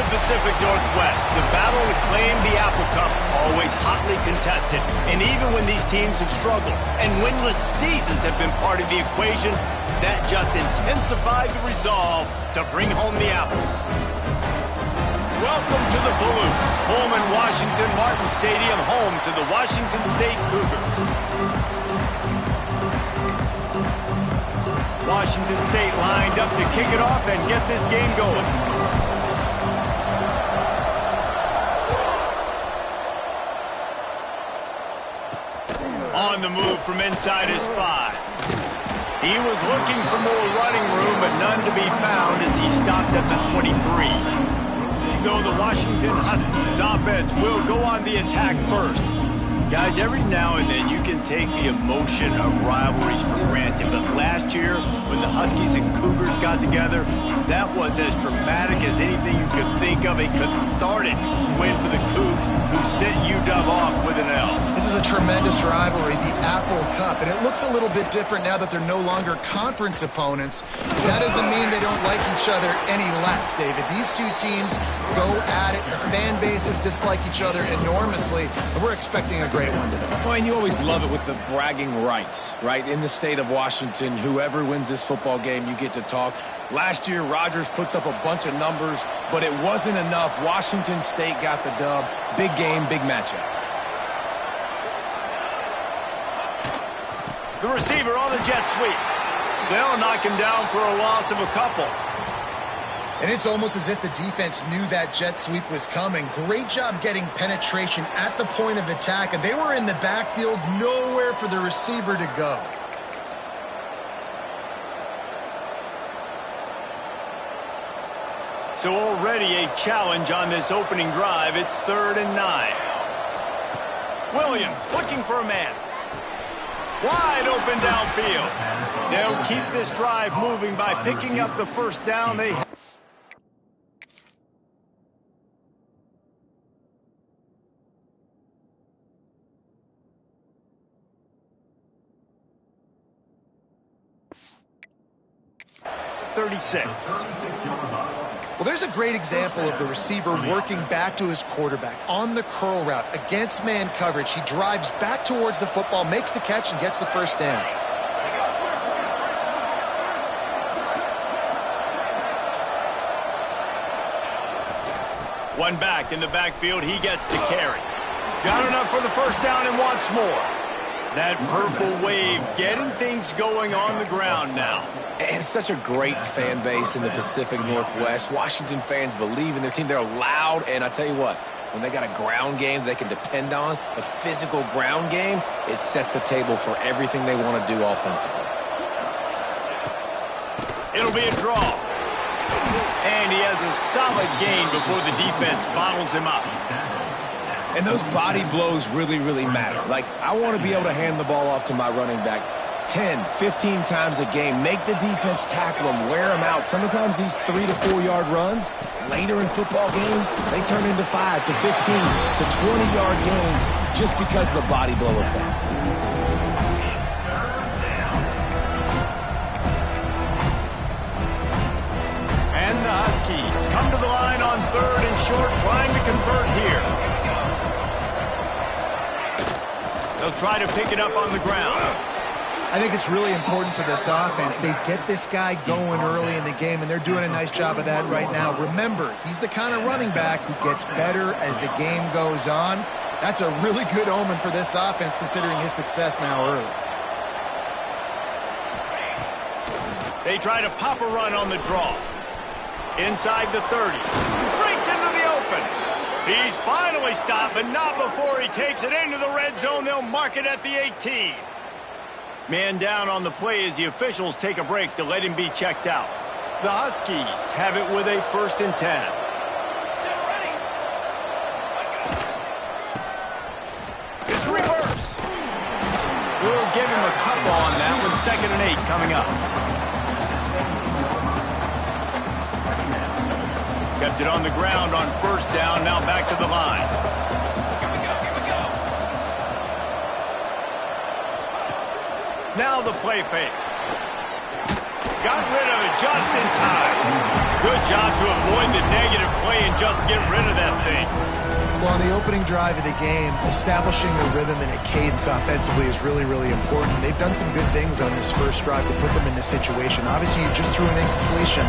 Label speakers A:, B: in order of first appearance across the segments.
A: Pacific Northwest, the battle to claim the Apple Cup always hotly contested. And even when these teams have struggled and winless seasons have been part of the equation, that just intensified the resolve to bring home the apples. Welcome to the Palouse, Pullman, Washington Martin Stadium, home to the Washington State Cougars. Washington State lined up to kick it off and get this game going. On the move from inside his 5. He was looking for more running room, but none to be found as he stopped at the 23. So the Washington Huskies offense will go on the attack first. Guys, every now and then you can take the emotion of rivalries for granted, but last year when the Huskies and Cougars got together, that was as dramatic as anything you could think of. A cathartic win for the Cougs, who sent UW off with an L.
B: This is a tremendous rivalry, the Apple Cup, and it looks a little bit different now that they're no longer conference opponents. That doesn't mean they don't like each other any less, David. These two teams go at it. The fan bases dislike each other enormously, and we're expecting a great one today.
C: Well, and you always love it with the bragging rights, right? In the state of Washington, whoever wins this football game, you get to talk. Last year, Rodgers puts up a bunch of numbers, but it wasn't enough. Washington State got the dub. Big game, big matchup.
A: The receiver on the jet sweep. They'll knock him down for a loss of a couple.
B: And it's almost as if the defense knew that jet sweep was coming. Great job getting penetration at the point of attack, and they were in the backfield, nowhere for the receiver to go.
A: So already a challenge on this opening drive. It's 3rd and 9. Williams looking for a man. Wide open downfield. They'll keep this drive moving by picking up the first down. They have.
B: Well, there's a great example of the receiver working back to his quarterback on the curl route against man coverage. He drives back towards the football, makes the catch, and gets the first down.
A: One back in the backfield. He gets the carry. Got enough for the first down and wants more. That purple wave getting things going on the ground now.
C: And such a great fan base in the Pacific Northwest. Washington fans believe in their team. They're loud, and I tell you what, when they got a ground game they can depend on, a physical ground game, it sets the table for everything they want to do offensively.
A: It'll be a draw. And he has a solid gain before the defense bottles him up.
C: And those body blows really, really matter. Like, I want to be able to hand the ball off to my running back 10, 15 times a game. Make the defense tackle them, wear them out. Sometimes these 3 to 4 yard runs, later in football games, they turn into 5 to 15 to 20 yard gains just because of the body blow effect.
A: And the Huskies come to the line on 3rd and short, trying to convert here. They'll try to pick it up on the ground.
B: I think it's really important for this offense. They get this guy going early in the game, and they're doing a nice job of that right now. Remember, he's the kind of running back who gets better as the game goes on. That's a really good omen for this offense, considering his success now early.
A: They try to pop a run on the draw. Inside the 30. Breaks into the open. He's finally stopped, but not before he takes it into the red zone. They'll mark it at the 18. Man down on the play as the officials take a break to let him be checked out. The Huskies have it with a 1st and 10. It's reverse. We'll give him a couple on that one. 2nd and 8 coming up. Kept it on the ground on 1st down. Now back to the line. Now the play fake. Got rid of it just in time. Good job to avoid the negative play and just get rid of that thing.
B: Well, on the opening drive of the game, establishing a rhythm and a cadence offensively is really, really important. They've done some good things on this first drive to put them in this situation. Obviously, you just threw an incompletion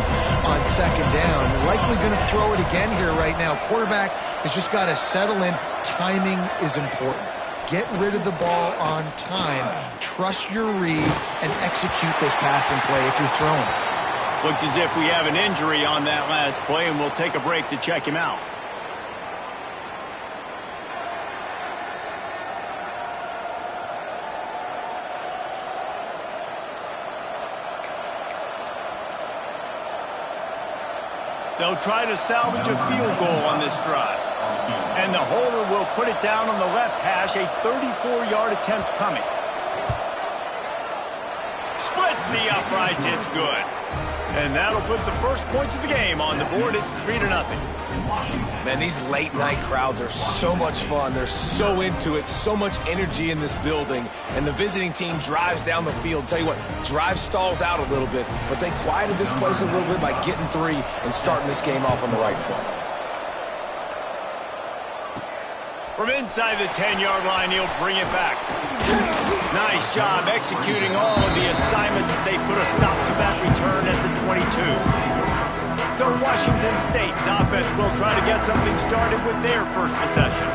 B: on second down. You're likely going to throw it again here right now. Quarterback has just got to settle in. Timing is important. Get rid of the ball on time. Trust your read and execute this passing play if you're throwing.
A: Looks as if we have an injury on that last play, and we'll take a break to check him out. They'll try to salvage a field goal on this drive. And the holder will put it down on the left hash, a 34-yard attempt coming. Splits the uprights, it's good. And that'll put the first points of the game on the board. It's 3-0.
C: Man, these late-night crowds are so much fun. They're so into it, so much energy in this building. And the visiting team drives down the field. Tell you what, drive stalls out a little bit, but they quieted this place a little bit by getting 3 and starting this game off on the right foot.
A: From inside the 10-yard line, he'll bring it back. Nice job executing all of the assignments as they put a stop to that return at the 22. So Washington State's offense will try to get something started with their first possession.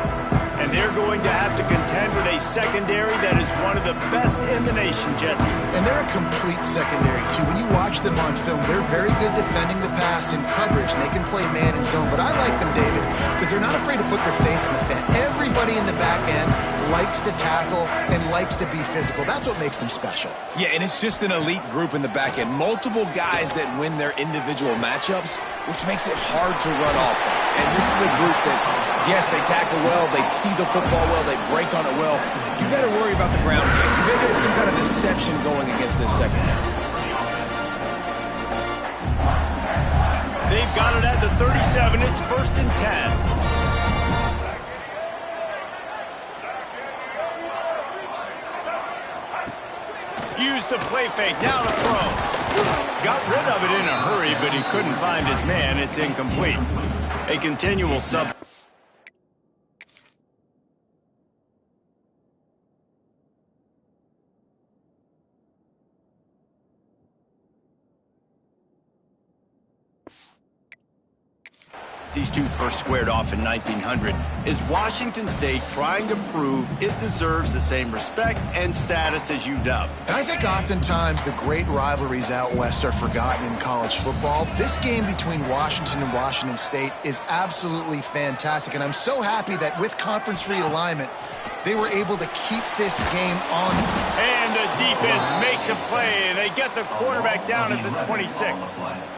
A: And they're going to have to contend with a secondary that is one of the best in the nation, Jesse.
B: And they're a complete secondary, too. When you watch them on film, they're very good defending the pass in coverage, and they can play man and zone. But I like them, David, because they're not afraid to put their face in the fan. Everybody in the back end likes to tackle and likes to be physical. That's what makes them special.
C: Yeah, and it's just an elite group in the back end. Multiple guys that win their individual matchups, which makes it hard to run offense. And this is a group that, yes, they tackle well, they see the football well, they break on it well. You better worry about the ground game. You better get some kind of deception going against this secondary.
A: They've got it at the 37. It's 1st and 10. Used the play fake, now to throw. Got rid of it in a hurry, but he couldn't find his man. It's incomplete. A continual sub. These two first squared off in 1900. Is Washington State trying to prove it deserves the same respect and status as UW?
B: And I think oftentimes the great rivalries out west are forgotten in college football. This game between Washington and Washington State is absolutely fantastic, and I'm so happy that with conference realignment, they were able to keep this game on.
A: And the defense makes a play, and they get the quarterback down at the 26.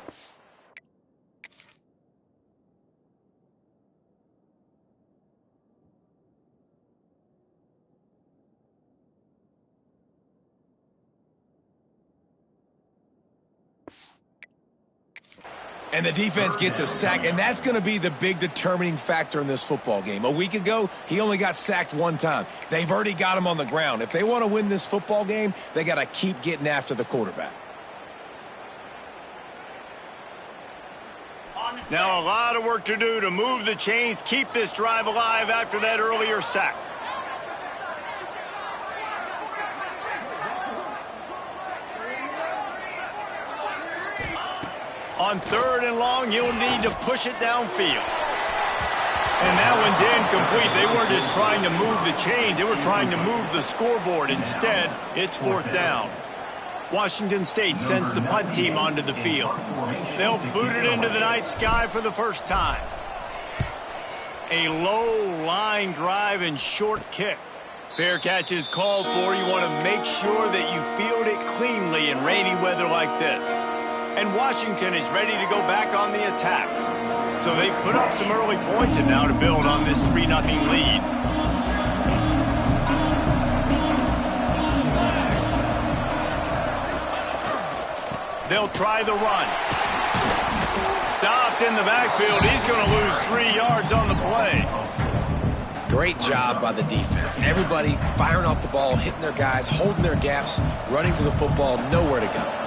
C: And the defense gets a sack, and that's going to be the big determining factor in this football game. A week ago, he only got sacked 1 time. They've already got him on the ground. If they want to win this football game, they got to keep getting after the quarterback.
A: Now a lot of work to do to move the chains, keep this drive alive after that earlier sack. On 3rd and long, you'll need to push it downfield. And that one's incomplete. They weren't just trying to move the chains. They were trying to move the scoreboard. Instead, it's 4th down. Washington State sends the punt team onto the field. They'll boot it into the night sky for the first time. A low line drive and short kick. Fair catch is called for. You want to make sure that you field it cleanly in rainy weather like this. And Washington is ready to go back on the attack. So they've put up some early points and now to build on this 3-0 lead. They'll try the run. Stopped in the backfield. He's going to lose 3 yards on the play.
C: Great job by the defense. Everybody firing off the ball, hitting their guys, holding their gaps, running to the football, nowhere to go.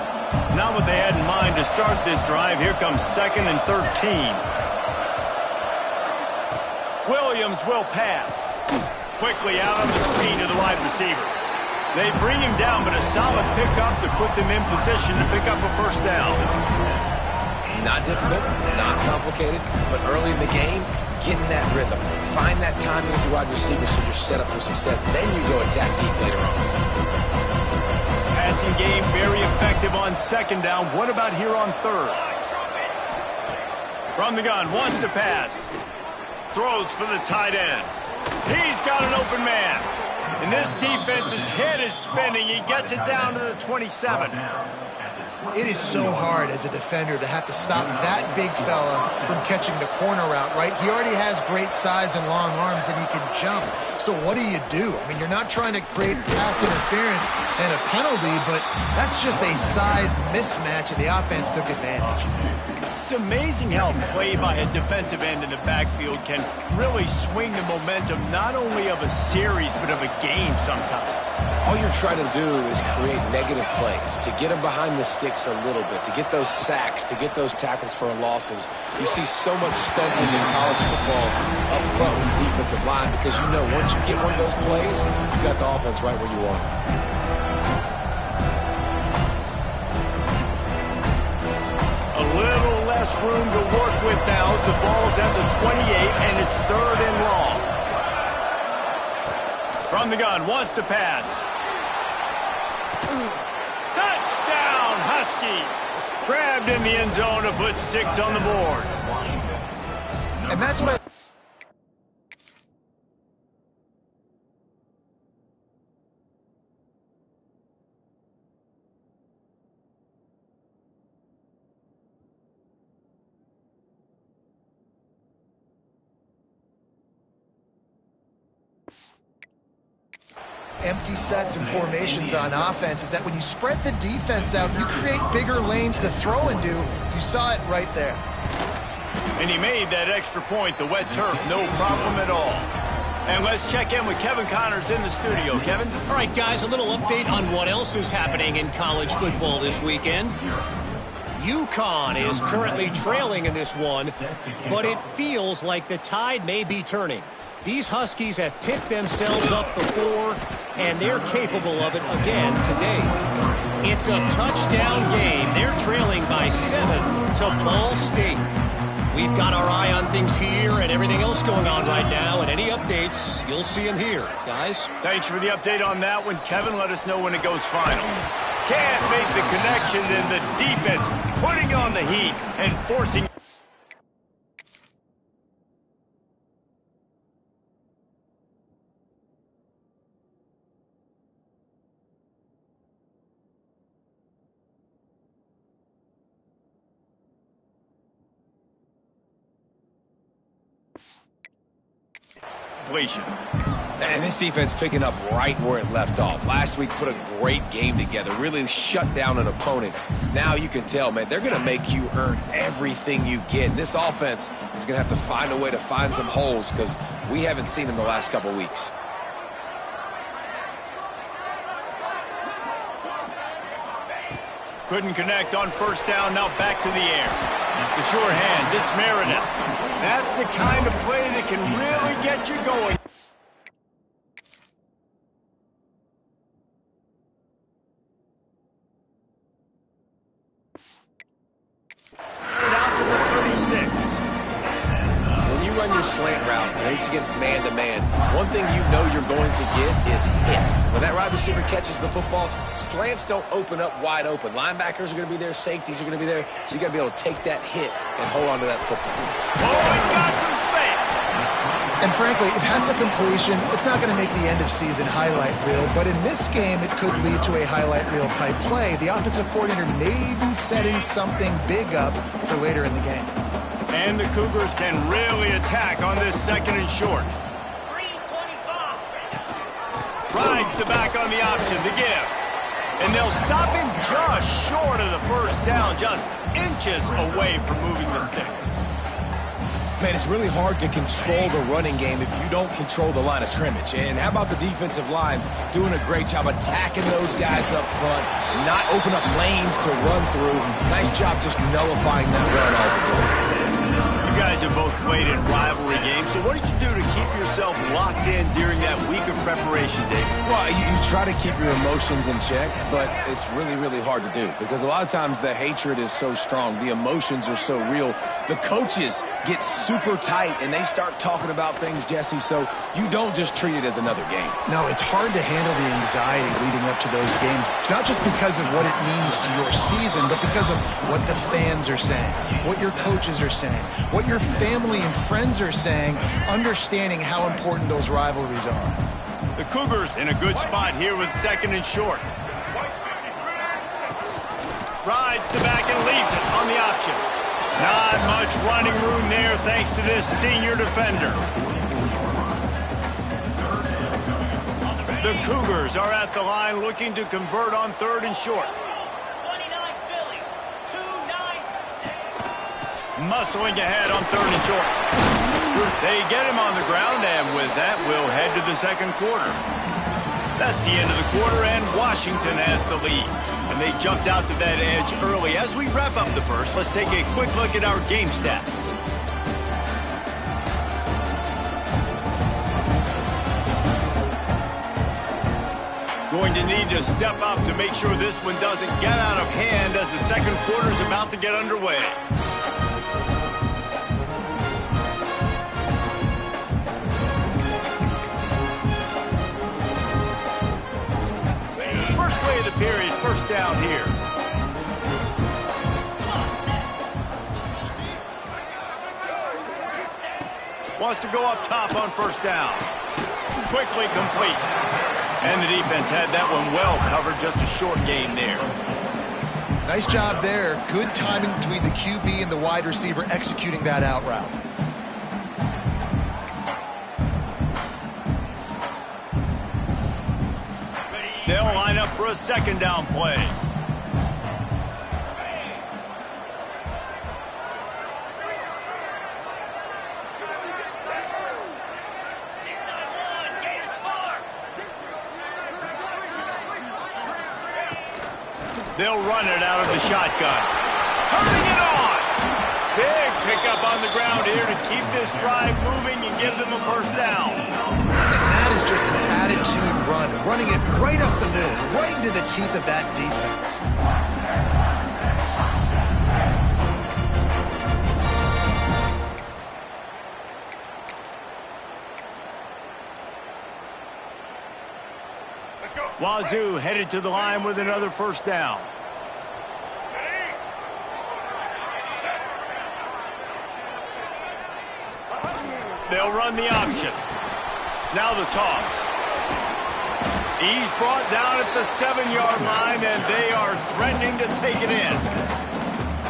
A: Not what they had in mind to start this drive. Here comes 2nd and 13. Williams will pass. Quickly out on the screen to the wide receiver. They bring him down, but a solid pickup to put them in position to pick up a first down.
C: Not difficult, not complicated, but early in the game, get in that rhythm. Find that timing with your wide receiver so you're set up for success. Then you go attack deep later on.
A: Passing game very effective on 2nd down. What about here on 3rd? From the gun, wants to pass. Throws for the tight end. He's got an open man. And this defense's head is spinning. He gets it down to the 27.
B: It is so hard as a defender to have to stop that big fella from catching the corner route, right? He already has great size and long arms, and he can jump. So what do? I mean, you're not trying to create pass interference and a penalty, but that's just a size mismatch, and the offense took advantage.
A: It's amazing how play by a defensive end in the backfield can really swing the momentum not only of a series, but of a game sometimes.
C: All you're trying to do is create negative plays, to get them behind the sticks a little bit, to get those sacks, to get those tackles for losses. You see so much stunting in college football up front with the defensive line because you know once you get one of those plays, you got the offense right where you want it.
A: A little less room to work with now as the ball's at the 28 and it's 3rd and long. From the gun, wants to pass. Touchdown, Huskies! Grabbed in the end zone to put 6 on the board.
B: And that's what I... empty sets and formations on offense is that when you spread the defense out, you create bigger lanes to throw into. You saw it right there.
A: And he made that extra point, the wet turf, no problem at all. And let's check in with Kevin Connors in the studio. Kevin?
D: All right, guys, a little update on what else is happening in college football this weekend. UConn is currently trailing in this one, but it feels like the tide may be turning. These Huskies have picked themselves up before, and they're capable of it again today. It's a touchdown game. They're trailing by 7 to Ball State. We've got our eye on things here and everything else going on right now, and any updates, you'll see them here, guys.
A: Thanks for the update on that one, Kevin. Let us know when it goes final. Can't make the connection, and the defense putting on the heat and forcing...
C: And this defense picking up right where it left off. Last week put a great game together, really shut down an opponent. Now you can tell, man, they're going to make you earn everything you get. This offense is going to have to find a way to find some holes because we haven't seen them the last couple weeks.
A: Couldn't connect on 1st down, now back to the air. The sure hands, it's Meredith. That's the kind of play that can really get you going. Out to the 36.
C: When you run your slant route and it's against man-to-man, one thing you know you're going to get is hit. When that wide receiver catches the football, slants don't open up wide open. Linebackers are going to be there, safeties are going to be there, so you got to be able to take that hit and hold on to that football.
A: Oh, he's got some space.
B: And frankly, if that's a completion, it's not going to make the end of season highlight reel, but in this game, it could lead to a highlight reel type play. The offensive coordinator may be setting something big up for later in the game.
A: And the Cougars can really attack on this 2nd and short. Rides the back on the option, the give. And they'll stop him just short of the 1st down, just inches away from moving the sticks.
C: Man, it's really hard to control the running game if you don't control the line of scrimmage. And how about the defensive line doing a great job attacking those guys up front, not open up lanes to run through. Nice job just nullifying that run altogether.
A: You guys have both played in rivalry games, so what did you do to keep yourself locked in during that week of preparation, Dave?
C: Well, you try to keep your emotions in check, but it's really, really hard to do because a lot of times the hatred is so strong, the emotions are so real. The coaches get super tight and they start talking about things, Jesse, so you don't just treat it as another game.
B: No, it's hard to handle the anxiety leading up to those games, not just because of what it means to your season, but because of what the fans are saying, what your coaches are saying, what your family and friends are saying, understanding how important those rivalries are.
A: The Cougars in a good spot here with 2nd and short. Rides the back and leaves it on the option. Not much running room there thanks to this senior defender. The Cougars are at the line looking to convert on 3rd and short. Muscling ahead on 3rd and short. They get him on the ground, and with that, we'll head to the 2nd quarter. That's the end of the quarter, and Washington has the lead. And they jumped out to that edge early. As we wrap up the first, let's take a quick look at our game stats. Going to need to step up to make sure this one doesn't get out of hand as the 2nd quarter is about to get underway. Period, 1st down here. Wants to go up top on 1st down. Quickly complete. And the defense had that one well covered, just a short gain there.
B: Nice job there. Good timing between the QB and the wide receiver executing that out route.
A: They'll line up for a 2nd down play. They'll run it out of the shotgun. Turning it on! Big pickup on the ground here to keep this drive moving and give them a 1st down.
B: That is just an attitude run, running it right up the middle, right into the teeth of that defense.
A: Wazzu headed to the line with another 1st down. They'll run the option. Now the toss. He's brought down at the 7-yard line, and they are threatening to take it in.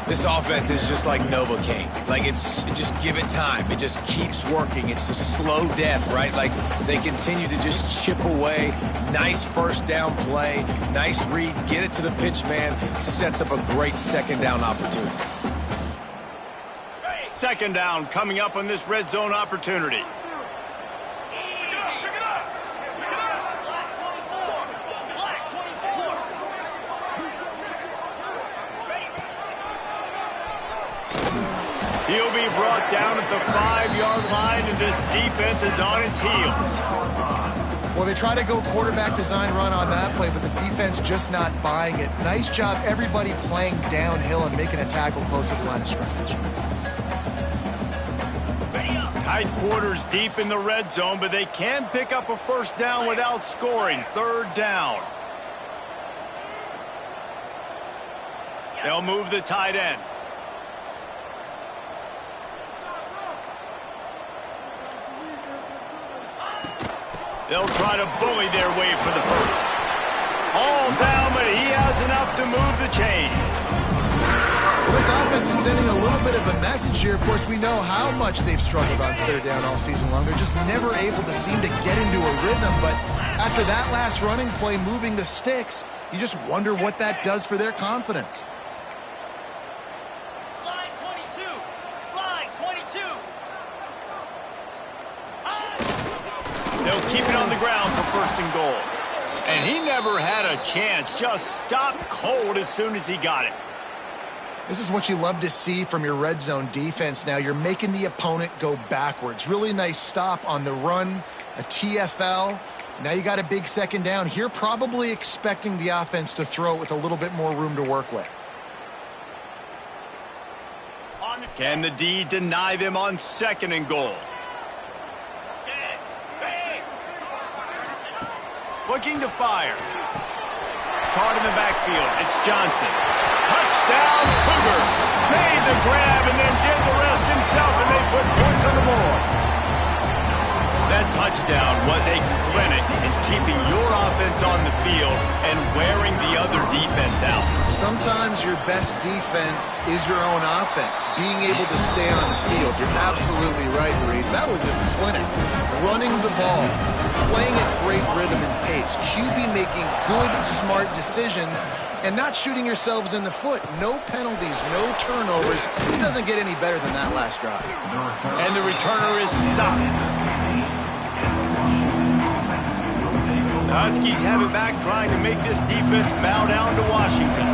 C: This offense is just like Novocaine. Like, just give it time. It just keeps working. It's a slow death, right? Like, they continue to just chip away. Nice 1st down play. Nice read. Get it to the pitch man. Sets up a great 2nd down opportunity.
A: 2nd down coming up on this red zone opportunity. He'll be brought down at the 5-yard line, and this defense is on its heels.
B: Well, they try to go quarterback design run on that play, but the defense just not buying it. Nice job, everybody playing downhill and making a tackle close to the line of scrimmage.
A: Tight quarters deep in the red zone, but they can pick up a 1st down without scoring. 3rd down. They'll move the tight end. They'll try to bully their way for the 1st. All down, but he has enough to move the chains.
B: Well, this offense is sending a little bit of a message here. Of course, we know how much they've struggled on 3rd down all season long. They're just never able to seem to get into a rhythm. But after that last running play, moving the sticks, you just wonder what that does for their confidence.
E: Slide 22. Slide 22.
A: They'll keep it on the ground for 1st and goal. And he never had a chance. Just stopped cold as soon as he got it.
B: This is what you love to see from your red zone defense now. You're making the opponent go backwards. Really nice stop on the run, a TFL. Now you got a big 2nd down. Here probably expecting the offense to throw it with a little bit more room to work with.
A: Can the D deny them on 2nd and goal? Looking to fire. Caught in the backfield. It's Johnson. Touchdown, Cougars. Made the grab and then did the rest himself, and they put points on the board. That touchdown was a clinic in keeping your offense on the field and wearing the other defense out.
B: Sometimes your best defense is your own offense, being able to stay on the field. You're absolutely right, Reese. That was a clinic. Running the ball, playing at great rhythm and pace. QB making good, smart decisions and not shooting yourselves in the foot. No penalties, no turnovers. It doesn't get any better than that last drive.
A: And the returner is stopped. The Huskies have it back, trying to make this defense bow down to Washington.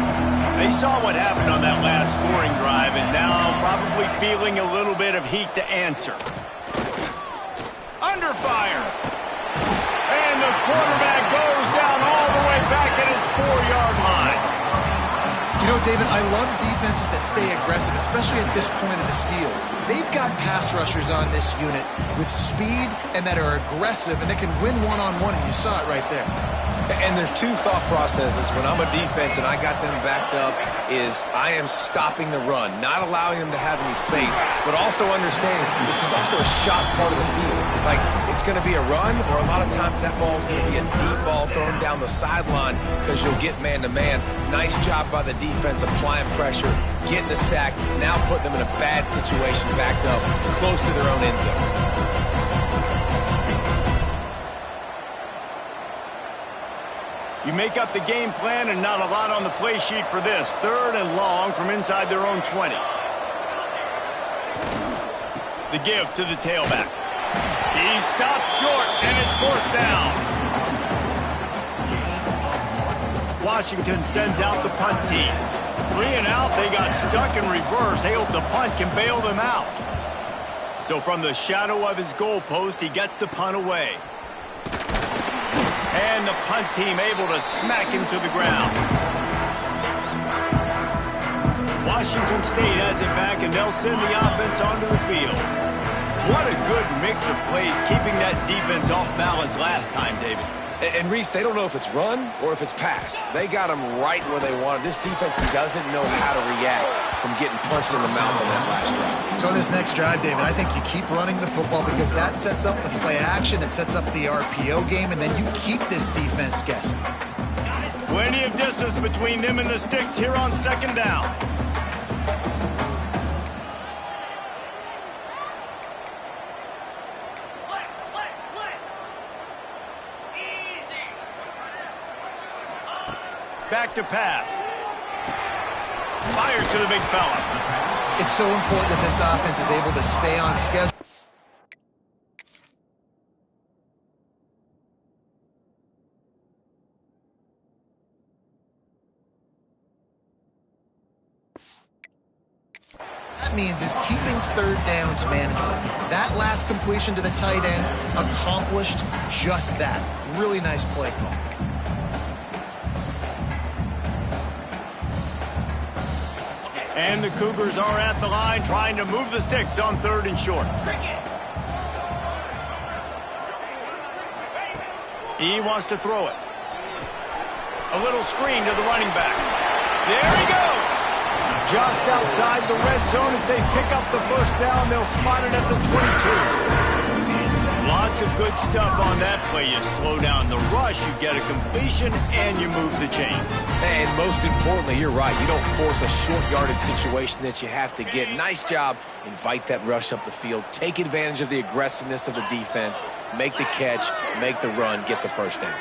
A: They saw what happened on that last scoring drive and now probably feeling a little bit of heat to answer. Under fire. And the quarterback goes down all the way back at his 4-yard line.
B: You know, David, I love defenses that stay aggressive, especially at this point of the field. They've got pass rushers on this unit with speed and that are aggressive and that can win one-on-one, and you saw it right there.
C: And there's 2 thought processes when I'm a defense and I got them backed up is I am stopping the run, not allowing them to have any space, but also understanding this is also a shot part of the field. Like, it's going to be a run, or a lot of times that ball is going to be a deep ball thrown down the sideline because you'll get man-to-man. Nice job by the defense applying pressure, getting the sack, now putting them in a bad situation backed up close to their own end zone.
A: You make up the game plan and not a lot on the play sheet for this. 3rd and long from inside their own 20. The give to the tailback. He stopped short, and it's 4th down. Washington sends out the punt team. 3 and out, they got stuck in reverse. They hope the punt can bail them out. So from the shadow of his goalpost, he gets the punt away. And the punt team able to smack him to the ground. Washington State has it back, and they'll send the offense onto the field. What a good mix of plays, keeping that defense off balance last time, David.
C: And Reese, they don't know if it's run or if it's pass. They got them right where they want it. This defense doesn't know how to react from getting punched in the mouth on that last drive.
B: So on this next drive, David, I think you keep running the football because that sets up the play action, it sets up the RPO game, and then you keep this defense guessing.
A: Plenty of distance between them and the sticks here on 2nd down. Back to pass. Fires to the big fella.
B: It's so important that this offense is able to stay on schedule. That means is keeping 3rd downs manageable. That last completion to the tight end accomplished just that. Really nice play call.
A: And the Cougars are at the line trying to move the sticks on 3rd and short. He wants to throw it. A little screen to the running back. There he goes. Just outside the red zone as they pick up the 1st down. They'll spot it at the 22. Lots of good stuff on that play. You slow down the rush, you get a completion, and you move the chains.
C: And most importantly, you're right. You don't force a short yardage situation that you have to get. Nice job. Invite that rush up the field. Take advantage of the aggressiveness of the defense. Make the catch, make the run, get the 1st down.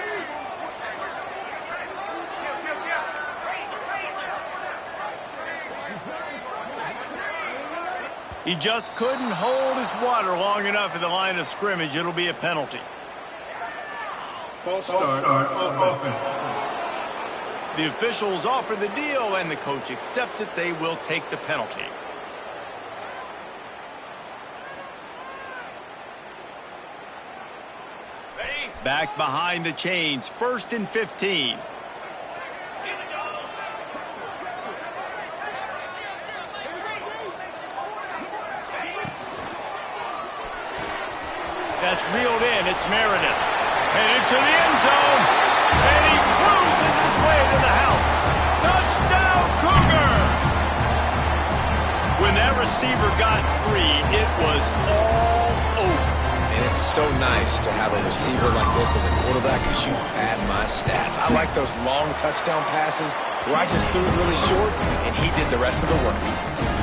A: He just couldn't hold his water long enough at the line of scrimmage. It'll be a penalty.
E: False start on offense.
A: The officials offer the deal, and the coach accepts it. They will take the penalty. Back behind the chains, 1st and 15. That's reeled in. It's Meredith. Headed to the end zone. And he cruises his way to the house. Touchdown, Cougar! When that receiver got free, it was all over.
C: And it's so nice to have a receiver like this as a quarterback because you pad my stats. I like those long touchdown passes where I just threw it really short and he did the rest of the work.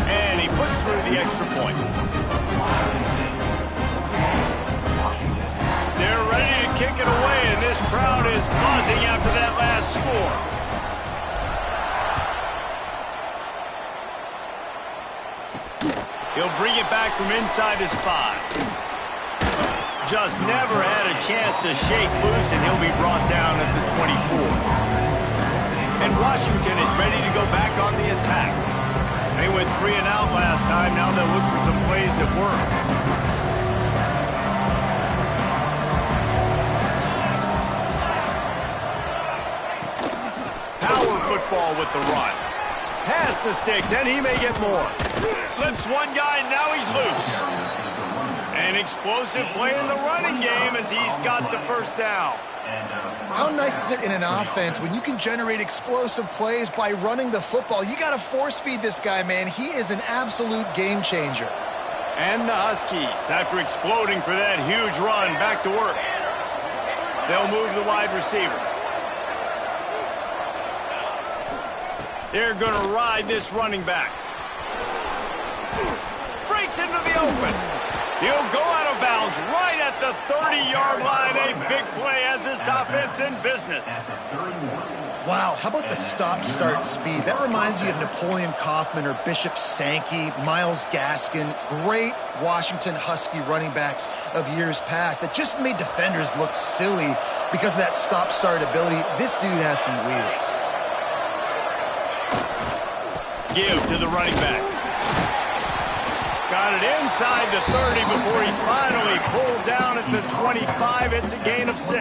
A: And he puts through the extra point. They're ready to kick it away, and this crowd is buzzing after that last score. He'll bring it back from inside his 5. Just never had a chance to shake loose, and he'll be brought down at the 24. And Washington is ready to go back on the attack. They went 3 and out last time. Now they'll look for some plays that work. Power football with the run. Pass the sticks, and he may get more. Slips one guy, now he's loose. An explosive play in the running game as he's got the first down.
B: How nice is it in an offense when you can generate explosive plays by running the football? You got to force feed this guy, man. He is an absolute game changer.
A: And the Huskies, after exploding for that huge run, back to work. They'll move the wide receiver. They're going to ride this running back. Breaks into the open. He'll go out of bounds right at the 30-yard line. A big play as this offense in business.
B: Wow, how about the stop-start speed? That reminds you of Napoleon Kaufman or Bishop Sankey, Myles Gaskin, great Washington Husky running backs of years past that just made defenders look silly because of that stop-start ability. This dude has some wheels.
A: Give to the running back. Got it inside the 30 before he's finally pulled down at the 25. It's a gain of 6.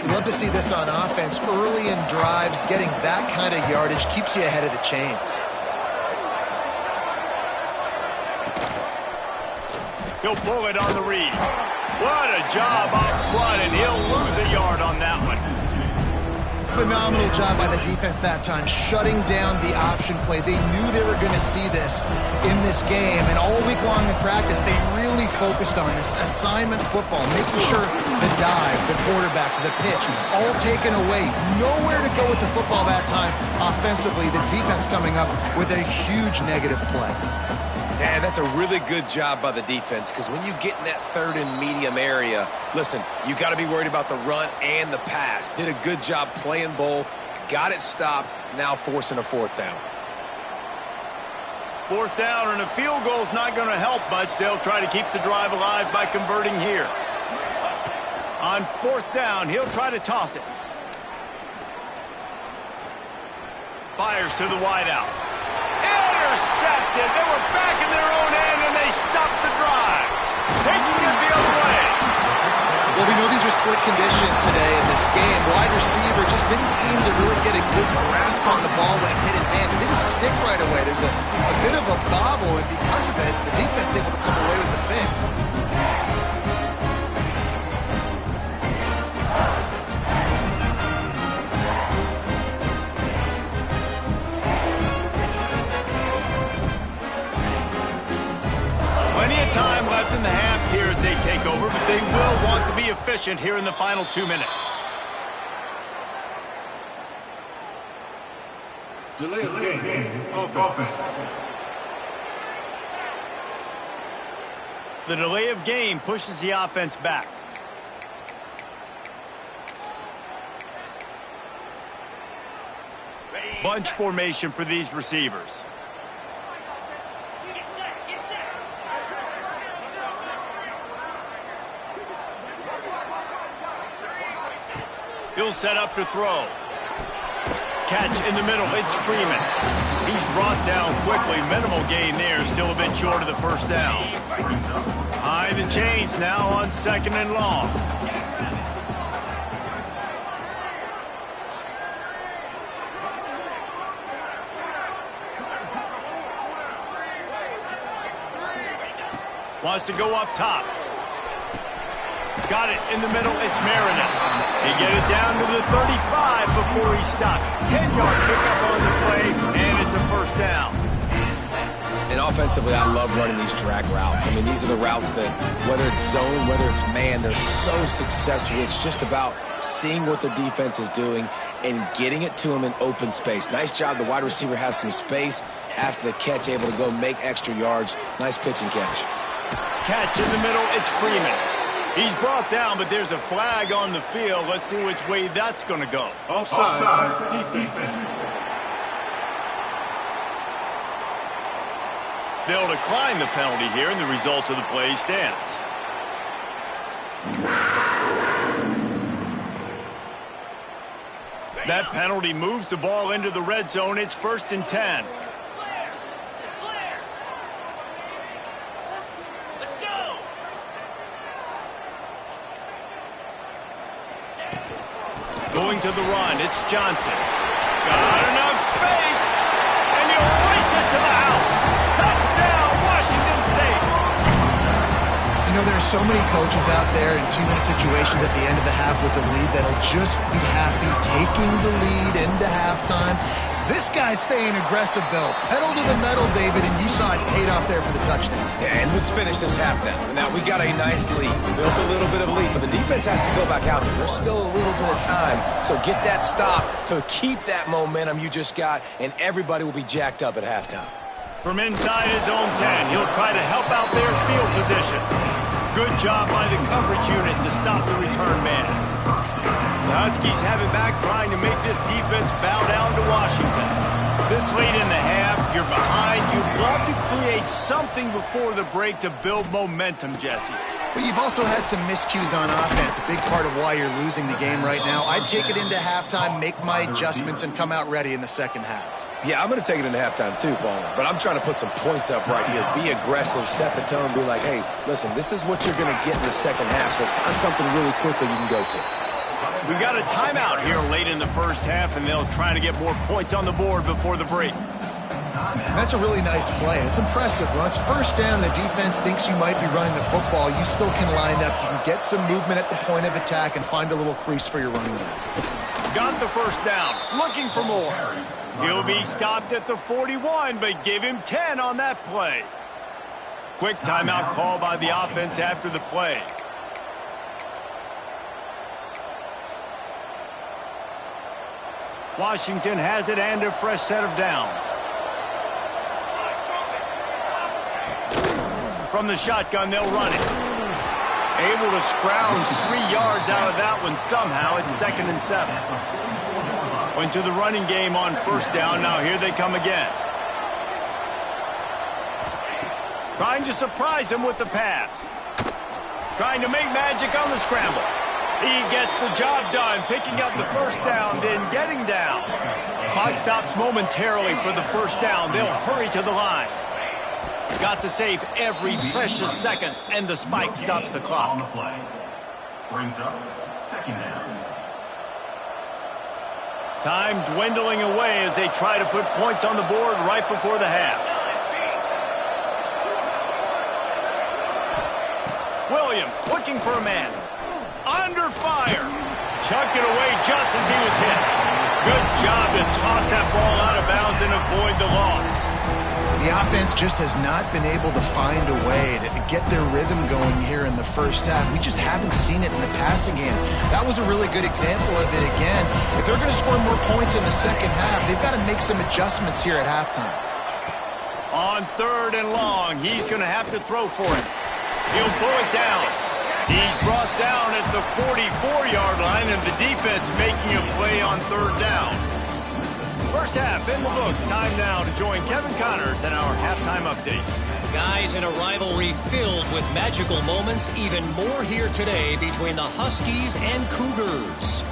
B: Love to see this on offense. Early in drives, getting that kind of yardage keeps you ahead of the chains.
A: He'll pull it on the read. What a job up front, and he'll lose a yard on that one.
B: Phenomenal job by the defense that time, shutting down the option play. They knew they were going to see this in this game, and all week long in practice, they really focused on this assignment football, making sure the dive, the quarterback, the pitch, all taken away. Nowhere to go with the football that time offensively. The defense coming up with a huge negative play.
C: Yeah, that's a really good job by the defense because when you get in that 3rd and medium area, listen, you got to be worried about the run and the pass. Did a good job playing both, got it stopped, now forcing a 4th down.
A: 4th down and a field goal is not going to help much. They'll try to keep the drive alive by converting here. On 4th down, he'll try to toss it. Fires to the wideout. Intercepted. They were back in their own end, and they stopped the drive. Taking it the other way.
B: Well, we know these are slick conditions today in this game. Wide receiver just didn't seem to really get a good grasp on the ball when it hit his hands. It didn't stick right away. There's a bit of a bobble, and because of it, the defense able to come away with the pick.
A: Plenty of time left in the half here as they take over, but they will want to be efficient here in the final 2 minutes.
E: Delay of game. Offense.
A: The delay of game pushes the offense back. Bunch formation for these receivers. He'll set up to throw. Catch in the middle. It's Freeman. He's brought down quickly. Minimal gain there. Still a bit short of the first down. High the chains now on 2nd and long. Wants to go up top. Got it in the middle. It's Meredith. He get it down to the 35 before he stopped. 10-yard pickup on the play, and it's a first down.
C: And offensively, I love running these drag routes. I mean, these are the routes that, whether it's zone, whether it's man, they're so successful. It's just about seeing what the defense is doing and getting it to them in open space. Nice job. The wide receiver has some space after the catch, able to go make extra yards. Nice pitch and catch.
A: Catch in the middle. It's Freeman. He's brought down, but there's a flag on the field. Let's see which way that's going to go.
E: Offside. Defense.
A: They'll decline the penalty here, and the result of the play stands. That penalty moves the ball into the red zone. It's 1st and 10. Going to the run, it's Johnson. Got enough space, and he'll race it to the house. Touchdown, Washington State.
B: You know, there are so many coaches out there in 2-minute situations at the end of the half with the lead that'll just be happy taking the lead into halftime. This guy's staying aggressive, though. Pedal to the metal, David, and you saw it paid off there for the touchdown.
C: Yeah, and let's finish this half now. Now, we got a nice lead. Built a little bit of a lead, but the defense has to go back out there. There's still a little bit of time, so get that stop to keep that momentum you just got, and everybody will be jacked up at halftime.
A: From inside his own 10, he'll try to help out their field position. Good job by the coverage unit to stop the return man. The Huskies have it back, trying to make this defense bow down to Washington. This late in the half, you're behind. You'd love to create something before the break to build momentum, Jesse.
B: But you've also had some miscues on offense, a big part of why you're losing the game right now. I'd take it into halftime, make my adjustments, and come out ready in the second half.
C: Yeah, I'm going to take it into halftime too, Paul. But I'm trying to put some points up right here. Be aggressive, set the tone, be like, hey, listen, this is what you're going to get in the second half, so find something really quickly you can go to.
A: We got a timeout here late in the first half, and they'll try to get more points on the board before the break.
B: That's a really nice play. It's impressive. When it's first down, the defense thinks you might be running the football. You still can line up. You can get some movement at the point of attack and find a little crease for your running back.
A: Got the first down. Looking for more. He'll be stopped at the 41, but give him 10 on that play. Quick timeout call by the offense after the play. Washington has it and a fresh set of downs. From the shotgun, they'll run it. Able to scrounge 3 yards out of that one somehow. It's 2nd and 7. Went to the running game on first down. Now here they come again. Trying to surprise him with the pass. Trying to make magic on the scramble. He gets the job done, picking up the first down, then getting down. Clock stops momentarily for the first down. They'll hurry to the line. Got to save every precious second, and the spike stops the clock.
E: Brings up 2nd down.
A: Time dwindling away as they try to put points on the board right before the half. Williams looking for a man. Under fire. Chucked it away just as he was hit. Good job to toss that ball out of bounds and avoid the loss.
B: The offense just has not been able to find a way to get their rhythm going here in the first half. We just haven't seen it in the passing game. That was a really good example of it again. If they're going to score more points in the second half, they've got to make some adjustments here at halftime.
A: On 3rd and long, he's going to have to throw for it. He'll pull it down. He's brought down at the 44-yard line, and the defense making a play on 3rd down. First half in the books. Time now to join Kevin Connors in our halftime update.
D: Guys, in a rivalry filled with magical moments, even more here today between the Huskies and Cougars.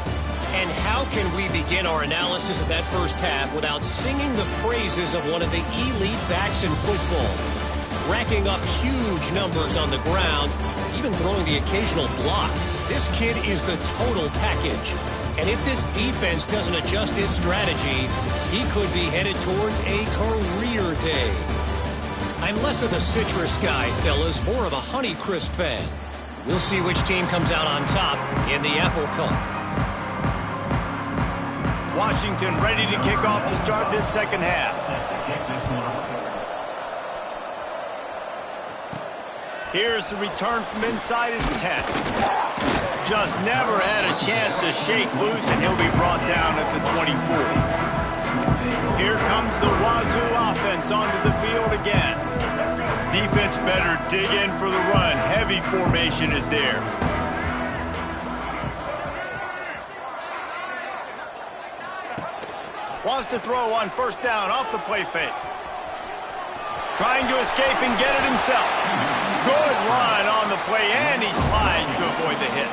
D: And how can we begin our analysis of that first half without singing the praises of one of the elite backs in football? Racking up huge numbers on the ground, even throwing the occasional block. This kid is the total package. And if this defense doesn't adjust its strategy, he could be headed towards a career day. I'm less of a citrus guy, fellas, more of a Honeycrisp fan. We'll see which team comes out on top in the Apple Cup.
A: Washington ready to kick off to start this second half. Here's the return from inside his 10. Just never had a chance to shake loose, and he'll be brought down at the 24. Here comes the Wazzu offense onto the field again. Defense better dig in for the run. Heavy formation is there. Wants to throw on first down off the play fake. Trying to escape and get it himself. Good run on the play, and he slides to avoid the hit.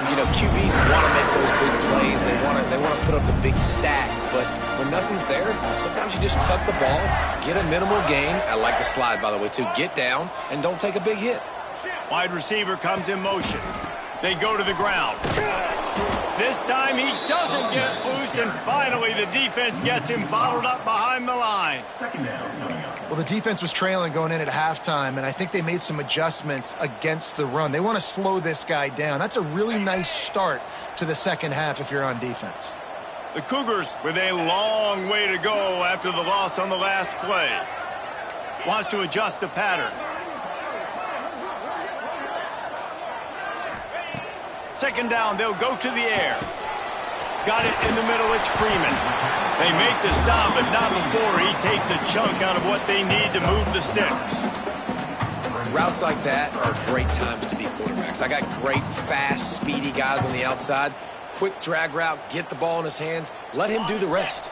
C: You know, QBs want to make those big plays. They want to put up the big stats, but when nothing's there, sometimes you just tuck the ball, get a minimal gain. I like the slide, by the way, too. Get down and don't take a big hit.
A: Wide receiver comes in motion. They go to the ground. This time he doesn't get loose, and finally the defense gets him bottled up behind the line.
B: Well, the defense was trailing going in at halftime, and I think they made some adjustments against the run. They want to slow this guy down. That's a really nice start to the second half if you're on defense.
A: The Cougars with a long way to go after the loss on the last play. Wants to adjust the pattern. Second down, they'll go to the air. Got it in the middle, it's Freeman. They make the stop, but not before he takes a chunk out of what they need to move the sticks.
C: Routes like that are great times to be quarterbacks. I got great, fast, speedy guys on the outside. Quick drag route, get the ball in his hands, let him do the rest.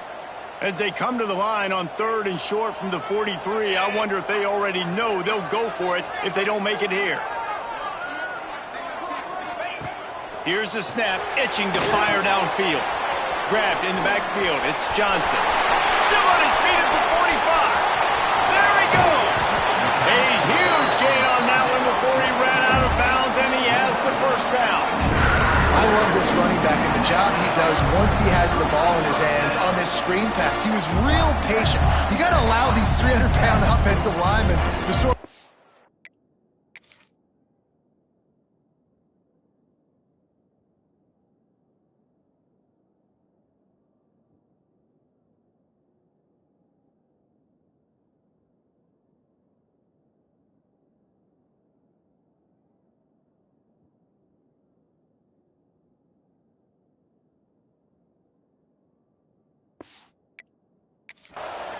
A: As they come to the line on 3rd and short from the 43, I wonder if they already know they'll go for it if they don't make it here. Here's the snap, itching to fire downfield. Grabbed in the backfield, it's Johnson. Still on his feet at the 45. There he goes. A huge gain on that one before he ran out of bounds, and he has the first down.
B: I love this running back and the job he does once he has the ball in his hands on this screen pass. He was real patient. You got to allow these 300-pound offensive linemen to sort.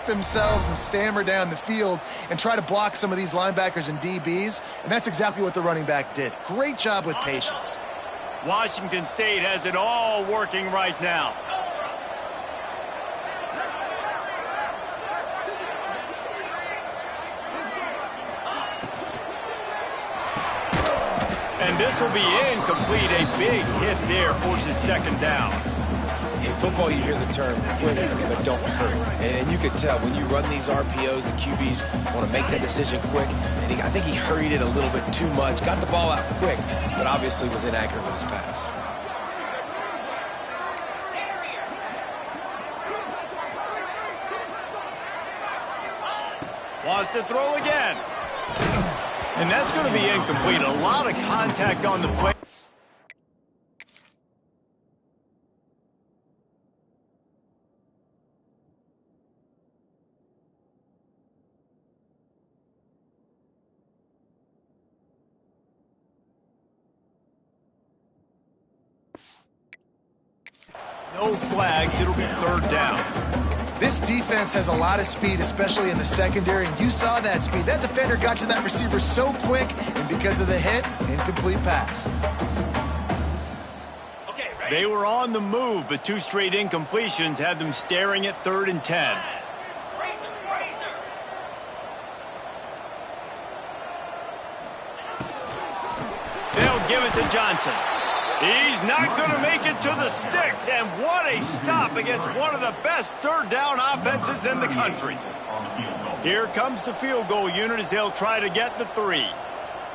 B: themselves and stammer down the field and try to block some of these linebackers and DBs, and that's exactly what the running back did. Great job with patience.
A: Washington State has it all working right now. And this will be incomplete. A big hit there forces second down.
C: In football, you hear the term quick, but don't hurry. And you can tell when you run these RPOs, the QBs want to make that decision quick. And I think he hurried it a little bit too much, got the ball out quick, but obviously was inaccurate with his pass.
A: Wants to throw again. And that's going to be incomplete. A lot of contact on the play. No flags. It'll be third down.
B: This defense has a lot of speed, especially in the secondary, and you saw that speed. That defender got to that receiver so quick, and because of the hit, incomplete pass.
A: Okay, they were on the move, but two straight incompletions had them staring at 3rd and 10. They'll give it to Johnson. He's not going to make it to the sticks, and what a stop against one of the best third down offenses in the country. Here comes the field goal unit as they'll try to get the 3.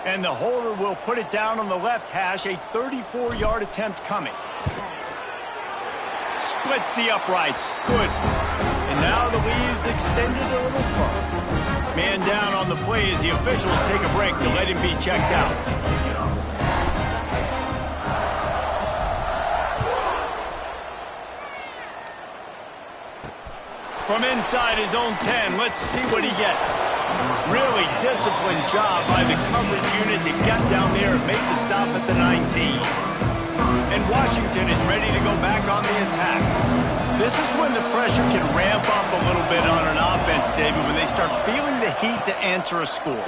A: And the holder will put it down on the left hash, a 34-yard attempt coming. Splits the uprights. Good. And now the lead is extended a little further. Man down on the play as the officials take a break to let him be checked out. From inside his own 10, let's see what he gets. Really disciplined job by the coverage unit to get down there and make the stop at the 19. And Washington is ready to go back on the attack. This is when the pressure can ramp up a little bit on an offense, David, when they start feeling the heat to answer a score.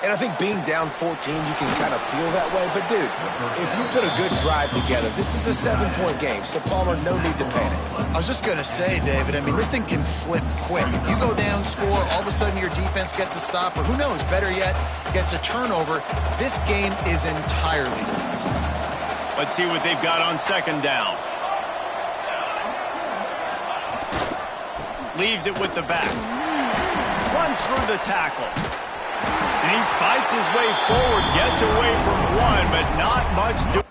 C: And I think being down 14, you can kind of feel that way. But, dude, if you put a good drive together, this is a 7-point game. So, Palmer, no need to panic.
B: I was just going to say, David, I mean, this thing can flip quick. You go down, score, all of a sudden your defense gets a stop, or who knows, better yet, gets a turnover. This game is entirely different.
A: Let's see what they've got on second down. Leaves it with the back. Runs through the tackle. And he fights his way forward, gets away from one, but not much doing.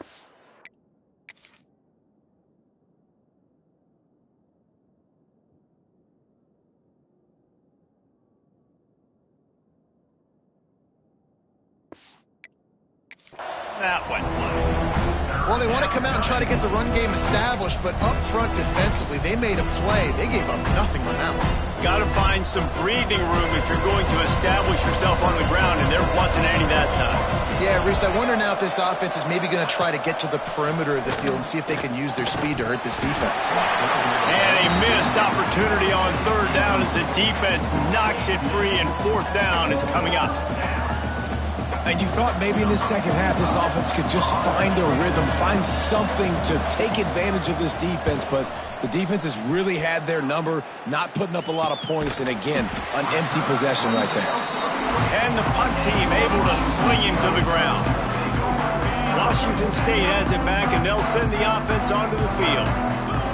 A: That went wide.
B: Well, they want to come out and try to get the run game established, but up front defensively, they made a play. They gave up nothing on that one.
A: Got to find some breathing room if you're going to establish yourself on the ground, and there wasn't any that time.
B: Yeah, Reese, I wonder now if this offense is maybe going to try to get to the perimeter of the field and see if they can use their speed to hurt this defense.
A: And a missed opportunity on third down as the defense knocks it free, and fourth down is coming up.
C: And you thought maybe in this second half this offense could just find a rhythm, find something to take advantage of this defense, but the defense has really had their number, not putting up a lot of points, and again, an empty possession right there.
A: And the punt team able to swing him to the ground. Washington State has it back, and they'll send the offense onto the field.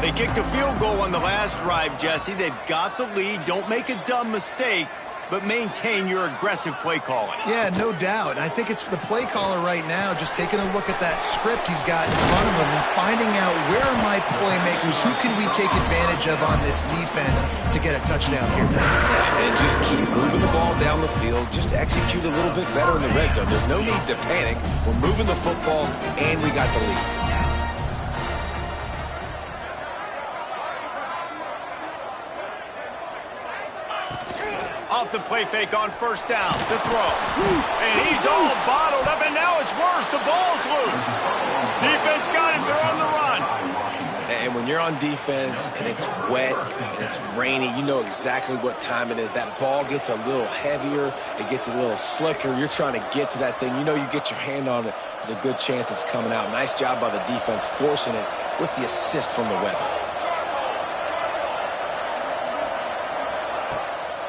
A: They kicked a field goal on the last drive, Jesse. They've got the lead. Don't make a dumb mistake, but maintain your aggressive play calling.
B: Yeah, no doubt. I think it's the play caller right now just taking a look at that script he's got in front of him and finding out where are my playmakers, who can we take advantage of on this defense to get a touchdown here.
C: And just keep moving the ball down the field. Just execute a little bit better in the red zone. There's no need to panic. We're moving the football, and we got the lead.
A: Off the play fake on first down to throw. And he's all bottled up, and now it's worse. The ball's loose. Defense got it. They're on the run.
C: And when you're on defense and it's wet and it's rainy, you know exactly what time it is. That ball gets a little heavier. It gets a little slicker. You're trying to get to that thing. You know you get your hand on it. There's a good chance it's coming out. Nice job by the defense forcing it with the assist from the weather.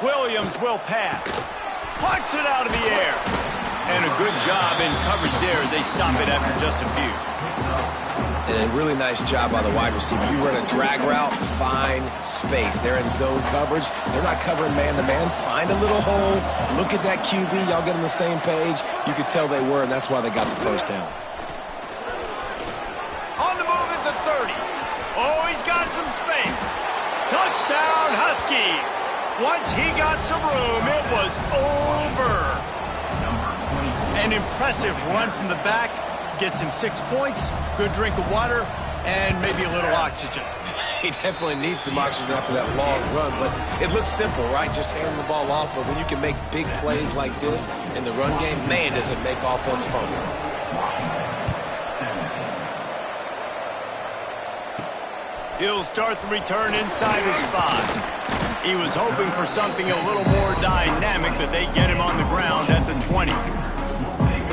A: Williams will pass. Punts it out of the air. And a good job in coverage there as they stop it after just a few.
C: And a really nice job by the wide receiver. You run a drag route, find space. They're in zone coverage. They're not covering man-to-man. Find a little hole. Look at that QB. Y'all get on the same page. You could tell they were, and that's why they got the first down.
A: On the move at the 30. Oh, he's got some space. Touchdown, Huskies. Once he got some room, it was over. An impressive run from the back. Gets him 6 points, good drink of water, and maybe a little oxygen.
C: He definitely needs some oxygen after that long run, but it looks simple, right? Just hand the ball off, but when you can make big plays like this in the run game, man, does it make offense fun.
A: He'll start the return inside his 5. He was hoping for something a little more dynamic, but they get him on the ground at the 20.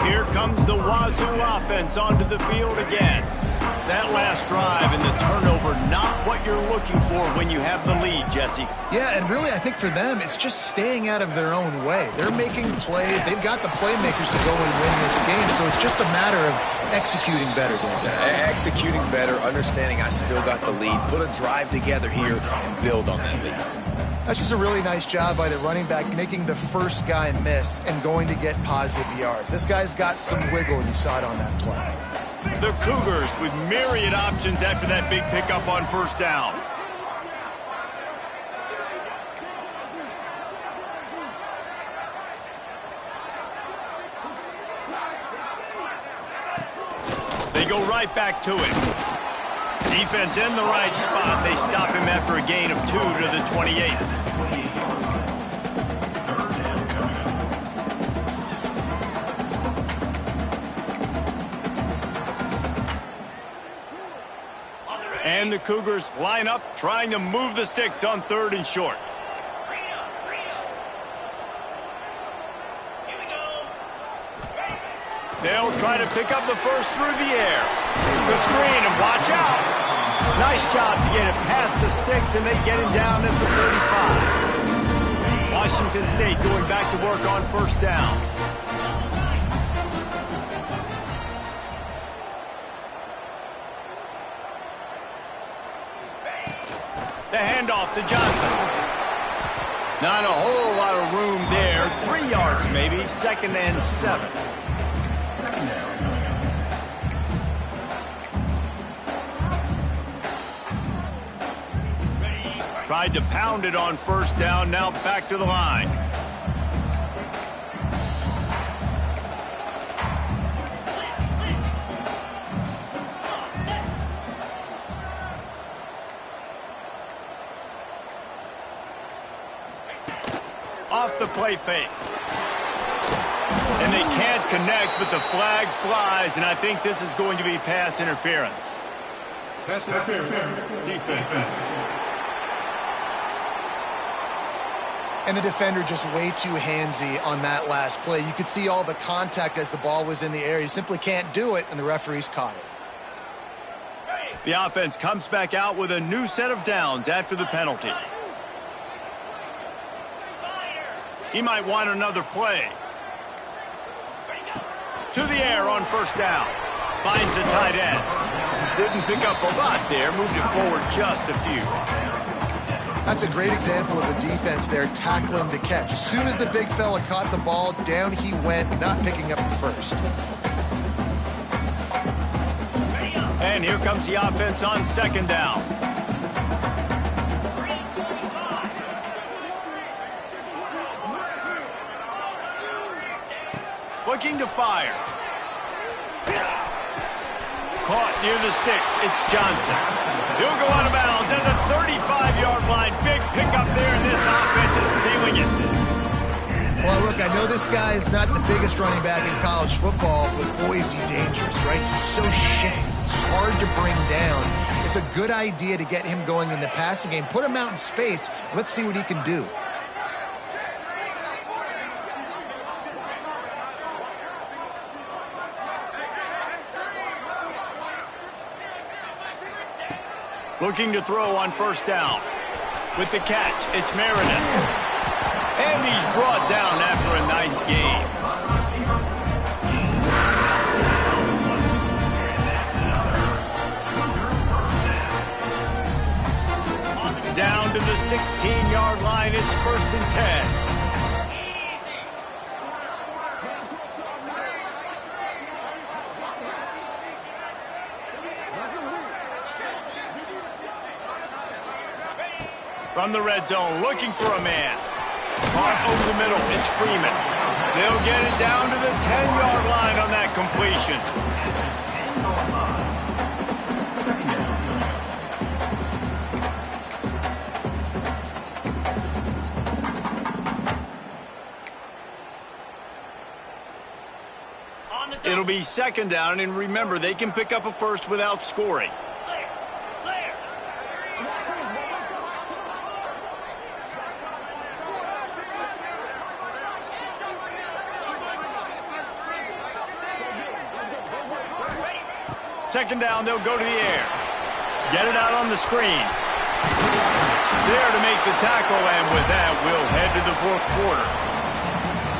A: Here comes the Wazzu offense onto the field again. That last drive and the turnover, not what you're looking for when you have the lead, Jesse.
B: Yeah, and really I think for them, it's just staying out of their own way. They're making plays. They've got the playmakers to go and win this game, so it's just a matter of executing better.
C: Executing better, understanding I still got the lead, put a drive together here and build on that lead.
B: That's just a really nice job by the running back, making the first guy miss and going to get positive yards. This guy's got some wiggle, and you saw it on that play.
A: The Cougars with myriad options after that big pickup on first down. They go right back to it. Defense in the right spot. They stop him after a gain of 2 to the 28. And the Cougars line up, trying to move the sticks on 3rd and short. They'll try to pick up the first through the air. The screen, and watch out. Nice job to get it past the sticks, and they get him down at the 35. Washington State going back to work on first down. The handoff to Johnson. Not a whole lot of room there. 3 yards maybe. 2nd and 7. Tried to pound it on first down. Now back to the line. Off the play fake. And they can't connect, but the flag flies, and I think this is going to be pass interference.
E: Pass interference. Defense.
B: And the defender just way too handsy on that last play. You could see all the contact as the ball was in the air. You simply can't do it, and the referees caught it.
A: The offense comes back out with a new set of downs after the penalty. He might want another play. To the air on first down. Finds the tight end. Didn't pick up a lot there. Moved it forward just a few.
B: That's a great example of the defense there, tackling the catch. As soon as the big fella caught the ball, down he went, not picking up the first.
A: And here comes the offense on 2nd down. Looking to fire. Caught near the sticks. It's Johnson. He'll go out of bounds at the 35-yard line. Big pickup there, and this offense is feeling it.
B: Well, look, I know this guy is not the biggest running back in college football, but boy, is he dangerous, right? He's so shifty. It's hard to bring down. It's a good idea to get him going in the passing game. Put him out in space. Let's see what he can do.
A: Looking to throw on first down. With the catch, it's Meredith. And he's brought down after a nice game. Down to the 16-yard line, it's 1st and 10. From the red zone, looking for a man. Caught over the middle, it's Freeman. They'll get it down to the 10-yard line on that completion. It'll be 2nd down, and remember, they can pick up a first without scoring. second down, they'll go to the air. Get it out on the screen. There to make the tackle, and with that, we'll head to the fourth quarter.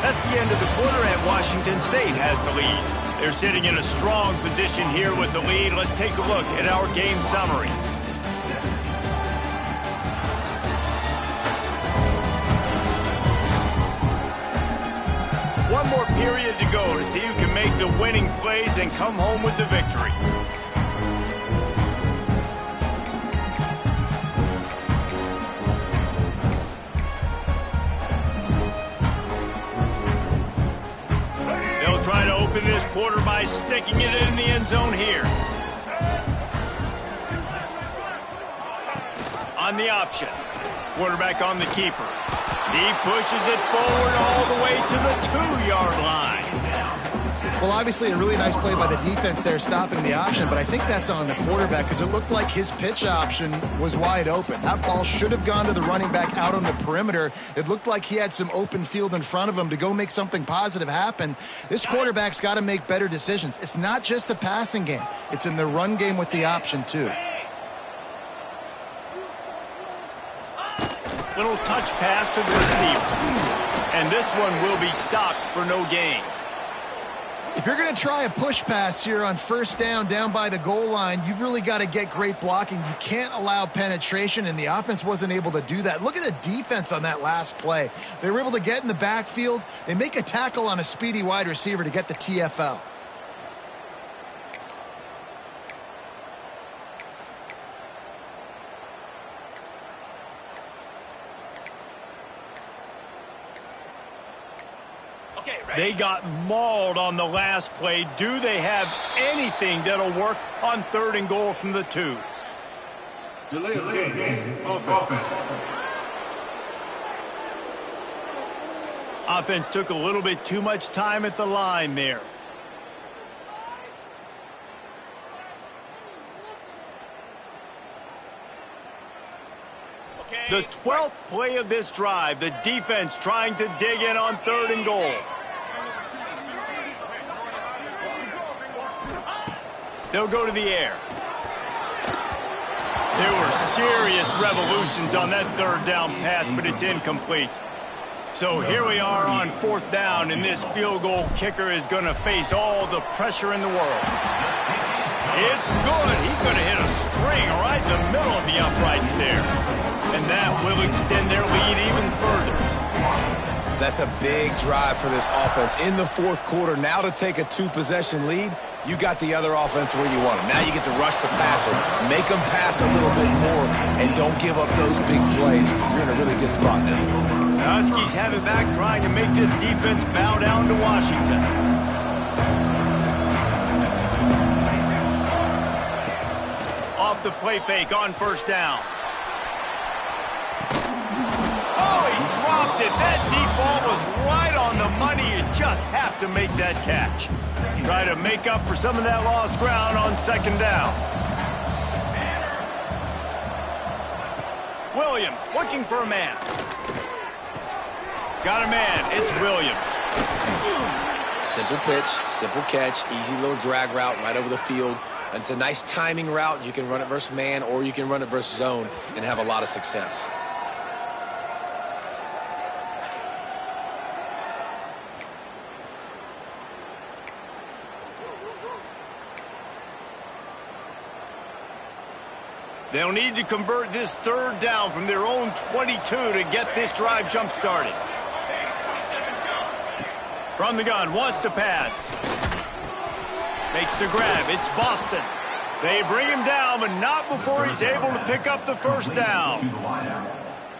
A: That's the end of the quarter, and Washington State has the lead. They're sitting in a strong position here with the lead. Let's take a look at our game summary. One more period to go to see who can make the winning plays and come home with the victory. They'll try to open this quarter by sticking it in the end zone here. On the option. Quarterback on the keeper. He pushes it forward all the way to the 2-yard line.
B: Well, obviously a really nice play by the defense there stopping the option, but I think that's on the quarterback because it looked like his pitch option was wide open. That ball should have gone to the running back out on the perimeter. It looked like he had some open field in front of him to go make something positive happen. This quarterback's got to make better decisions. It's not just the passing game. It's in the run game with the option, too.
A: Little touch pass to the receiver. And this one will be stopped for no gain.
B: If you're going to try a push pass here on first down by the goal line, you've really got to get great blocking. You can't allow penetration, and the offense wasn't able to do that. Look at the defense on that last play. They were able to get in the backfield. They make a tackle on a speedy wide receiver to get the TFL.
A: They got mauled on the last play. Do they have anything that'll work on 3rd and goal from the 2?
E: Delay of game. Offense.
A: Offense took a little bit too much time at the line there. The 12th play of this drive, the defense trying to dig in on 3rd and goal. They'll go to the air. There were serious revolutions on that 3rd down pass, but it's incomplete. So here we are on 4th down, and this field goal kicker is going to face all the pressure in the world. It's good. He could have hit a string right in the middle of the uprights there. And that will extend their lead even further.
C: That's a big drive for this offense in the 4th quarter. Now to take a 2-possession lead, you got the other offense where you want them. Now you get to rush the passer, make them pass a little bit more, and don't give up those big plays. You're in a really good spot now.
A: The Huskies have it back, trying to make this defense bow down to Washington. Off the play fake on 1st down. Dropped it. That deep ball was right on the money. You just have to make that catch. Try to make up for some of that lost ground on 2nd down. Williams looking for a man. Got a man. It's Williams.
C: Simple pitch, simple catch, easy little drag route right over the field. It's a nice timing route. You can run it versus man, or you can run it versus zone and have a lot of success.
A: They'll need to convert this 3rd down from their own 22 to get this drive jump-started. From the gun, wants to pass. Makes the grab. It's Boston. They bring him down, but not before he's able to pick up the 1st down.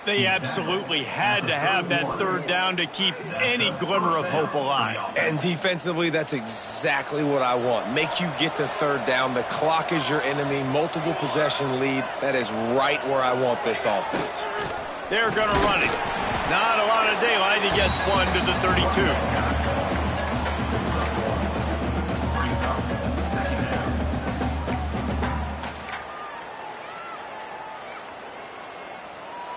A: They absolutely had to have that 3rd down to keep any glimmer of hope alive.
C: And defensively, that's exactly what I want. Make you get to 3rd down. The clock is your enemy. Multiple possession lead. That is right where I want this offense.
A: They're going to run it. Not a lot of daylight. He gets one to the 32.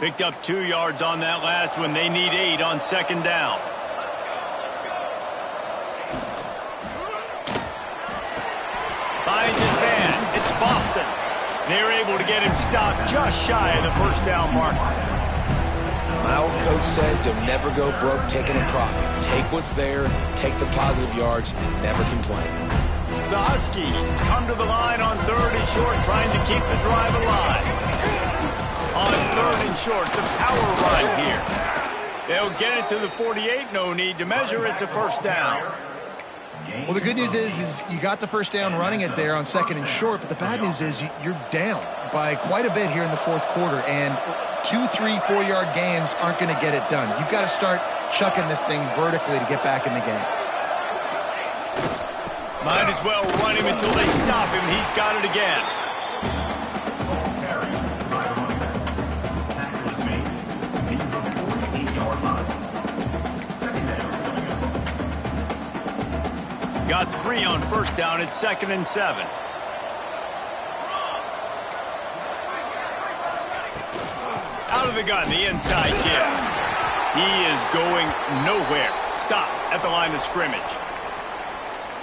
A: Picked up 2 yards on that last one. They need 8 on 2nd down. Finds his man. They're able to get him stopped just shy of the first down mark.
C: My old coach said you'll never go broke taking a profit. Take what's there, take the positive yards, and never complain.
A: The Huskies come to the line on 3rd and short, trying to keep the drive alive. On 3rd and short, the power run here. They'll get it to the 48, no need to measure. It's a first down.
B: Well, the good news is you got the first down running it there on 2nd and short, but the bad news is you're down by quite a bit here in the 4th quarter, and 2, 3, 4-yard gains aren't going to get it done. You've got to start chucking this thing vertically to get back in the game.
A: Might as well run him until they stop him. He's got it again. Got 3 on first down at 2nd and 7. Out of the gun, the inside give. He is going nowhere. Stop at the line of scrimmage.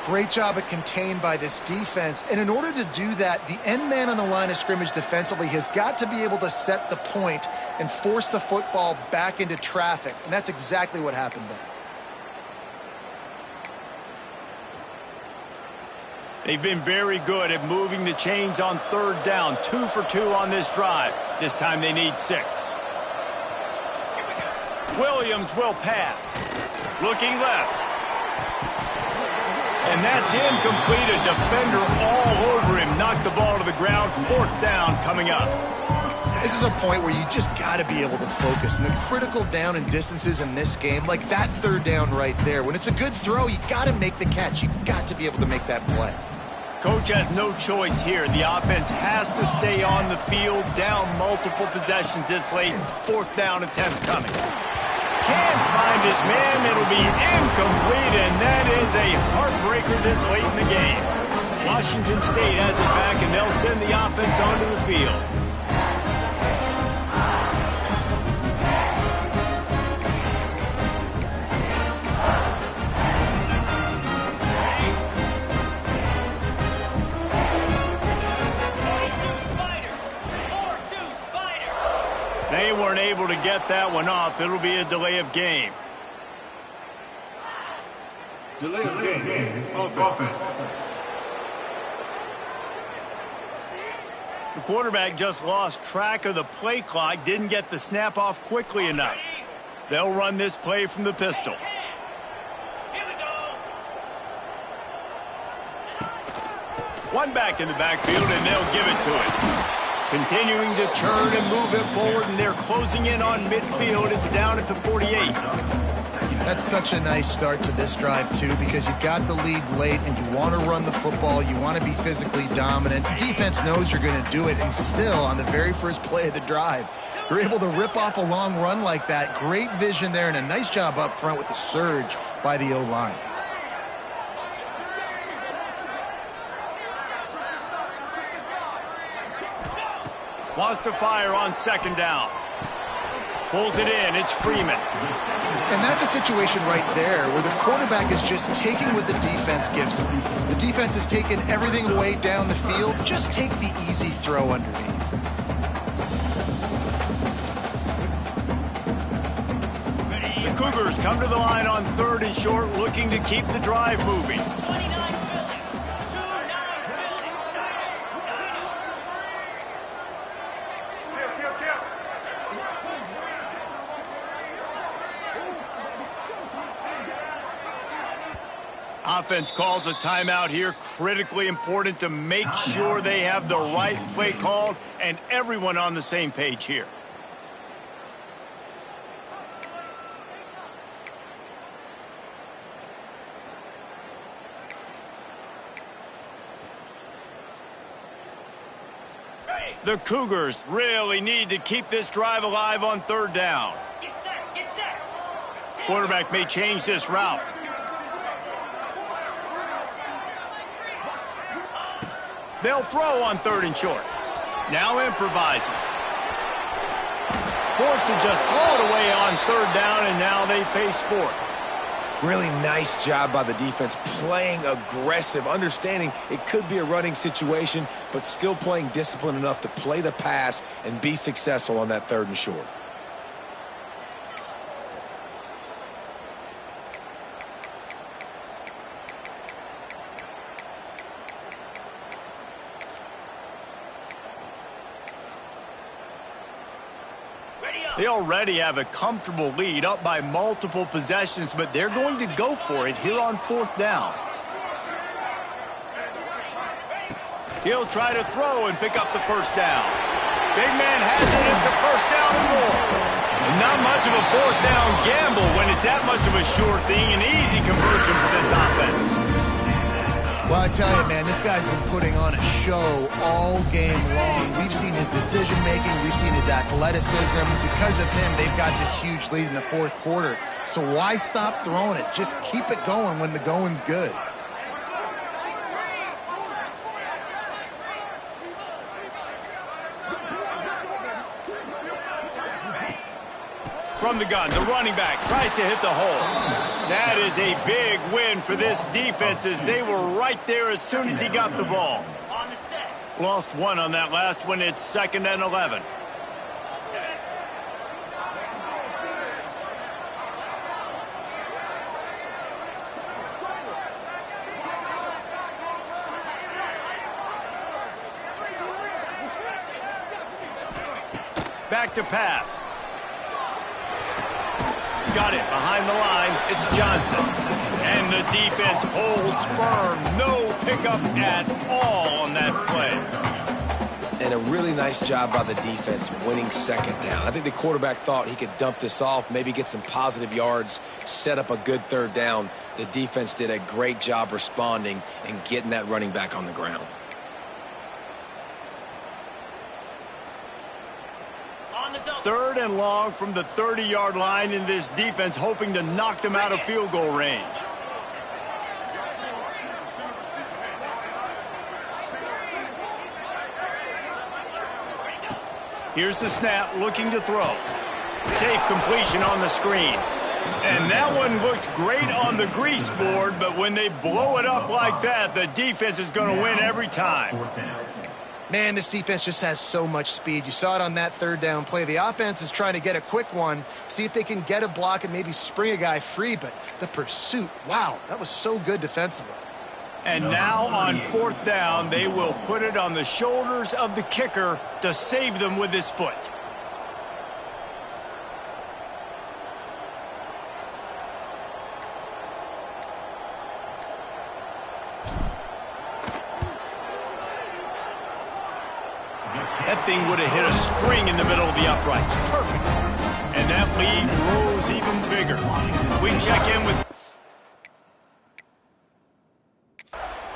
B: Great job at contained by this defense. And in order to do that, the end man on the line of scrimmage defensively has got to be able to set the point and force the football back into traffic. And that's exactly what happened there.
A: They've been very good at moving the chains on 3rd down. 2 for 2 on this drive. This time they need 6. Williams will pass. Looking left. And that's incomplete. A defender all over him. Knocked the ball to the ground. 4th down coming up.
B: This is a point where you just got to be able to focus. And the critical down and distances in this game, like that 3rd down right there, when it's a good throw, you got to make the catch. You got to be able to make that play.
A: Coach has no choice here. The offense has to stay on the field, down multiple possessions this late. 4th down attempt coming. Can't find his man. It'll be incomplete, and that is a heartbreaker this late in the game. Washington State has it back, and they'll send the offense onto the field. They weren't able to get that one off. It'll be a delay of game.
E: Delay of game. Offense.
A: The quarterback just lost track of the play clock, didn't get the snap off quickly enough. They'll run this play from the pistol. One back in the backfield, and they'll give it to him. Continuing to turn and move it forward, and they're closing in on midfield. It's down at the 48.
B: That's such a nice start to this drive, too, because you've got the lead late and you want to run the football. You want to be physically dominant. Defense knows you're going to do it, and still, on the very first play of the drive, you're able to rip off a long run like that. Great vision there, and a nice job up front with the surge by the O-line.
A: Wants to fire on 2nd down. Pulls it in. It's Freeman.
B: And that's a situation right there where the quarterback is just taking what the defense gives him. The defense has taken everything away down the field. Just take the easy throw underneath.
A: The Cougars come to the line on 3rd and short, looking to keep the drive moving. Offense calls a timeout here. Critically important to make sure they have the right play called and everyone on the same page here. The Cougars really need to keep this drive alive on 3rd down.
F: Get set.
A: Quarterback may change this route. They'll throw on 3rd and short. Now improvising. Forced to just throw it away on 3rd down, and now they face 4th.
C: Really nice job by the defense, playing aggressive, understanding it could be a running situation, but still playing disciplined enough to play the pass and be successful on that 3rd and short.
A: They already have a comfortable lead, up by multiple possessions, but they're going to go for it here on 4th down. He'll try to throw and pick up the 1st down. Big man has it. It's a 1st down and more. And not much of a 4th down gamble when it's that much of a sure thing. An easy conversion for this offense.
B: Well, I tell you, man, this guy's been putting on a show all game long. We've seen his decision-making. We've seen his athleticism. Because of him, they've got this huge lead in the 4th quarter. So why stop throwing it? Just keep it going when the going's good.
A: From the gun, the running back tries to hit the hole. That is a big win for this defense as they were right there as soon as he got the ball. Lost 1 on that last one. It's 2nd and 11. Back to pass. Got it behind the line. It's Johnson. And the defense holds firm. No pickup at all on that play.
C: And a really nice job by the defense winning 2nd down. I think the quarterback thought he could dump this off, maybe get some positive yards, set up a good 3rd down. The defense did a great job responding and getting that running back on the ground.
A: Third and long from the 30-yard line, in this defense hoping to knock them out of field goal range. Here's the snap, looking to throw. Safe completion on the screen. And that one looked great on the grease board, but when they blow it up like that, the defense is going to win every time.
B: Man, this defense just has so much speed. You saw it on that 3rd down play. The offense is trying to get a quick one, see if they can get a block and maybe spring a guy free, but the pursuit, wow, that was so good defensively.
A: And now on 4th down, they will put it on the shoulders of the kicker to save them with his foot. That thing would have hit a string in the middle of the uprights. Perfect. And that lead grows even bigger. We check in with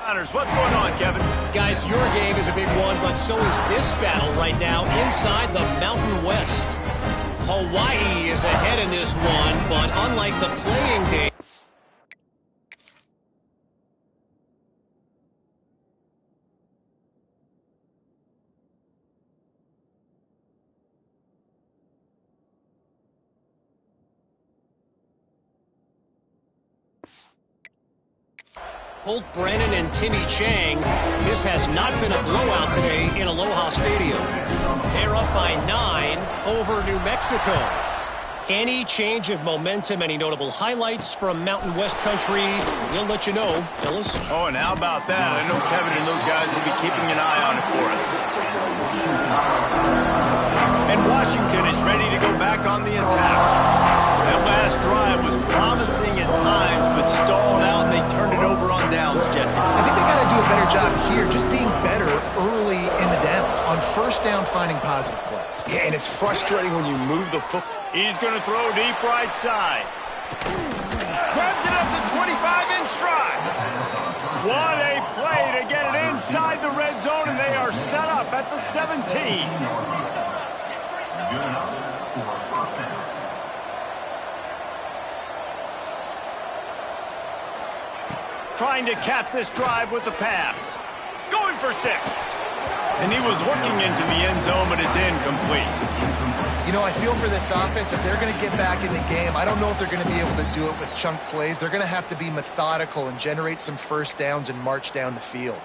A: Honors. What's going on, Kevin?
D: Guys, your game is a big one, but so is this battle right now inside the Mountain West. Hawaii is ahead in this one, but unlike the playing day, Holt Brennan and Timmy Chang. This has not been a blowout today in Aloha Stadium. They're up by 9 over New Mexico. Any change of momentum, any notable highlights from Mountain West country, we'll let you know, fellas.
A: Oh, and how about that? I know Kevin and those guys will be keeping an eye on it for us. And Washington is ready to go back on the attack. That last drive was promising at times, but stalled out, and they turned it over on downs, Jesse.
B: I think they got to do a better job here, just being better early in the downs. On 1st down, finding positive plays.
C: Yeah, and it's frustrating when you move the foot.
A: He's going to throw deep right side. Grabs it up the 25-inch stride. What a play to get it inside the red zone, and they are set up at the 17. Trying to cap this drive with the pass. Going for 6. And he was looking into the end zone, but it's incomplete.
B: You You know, I feel for this offense, if they're going to get back in the game, I don't know if they're going to be able to do it with chunk plays. They're going to have to be methodical and generate some first downs and march down the field.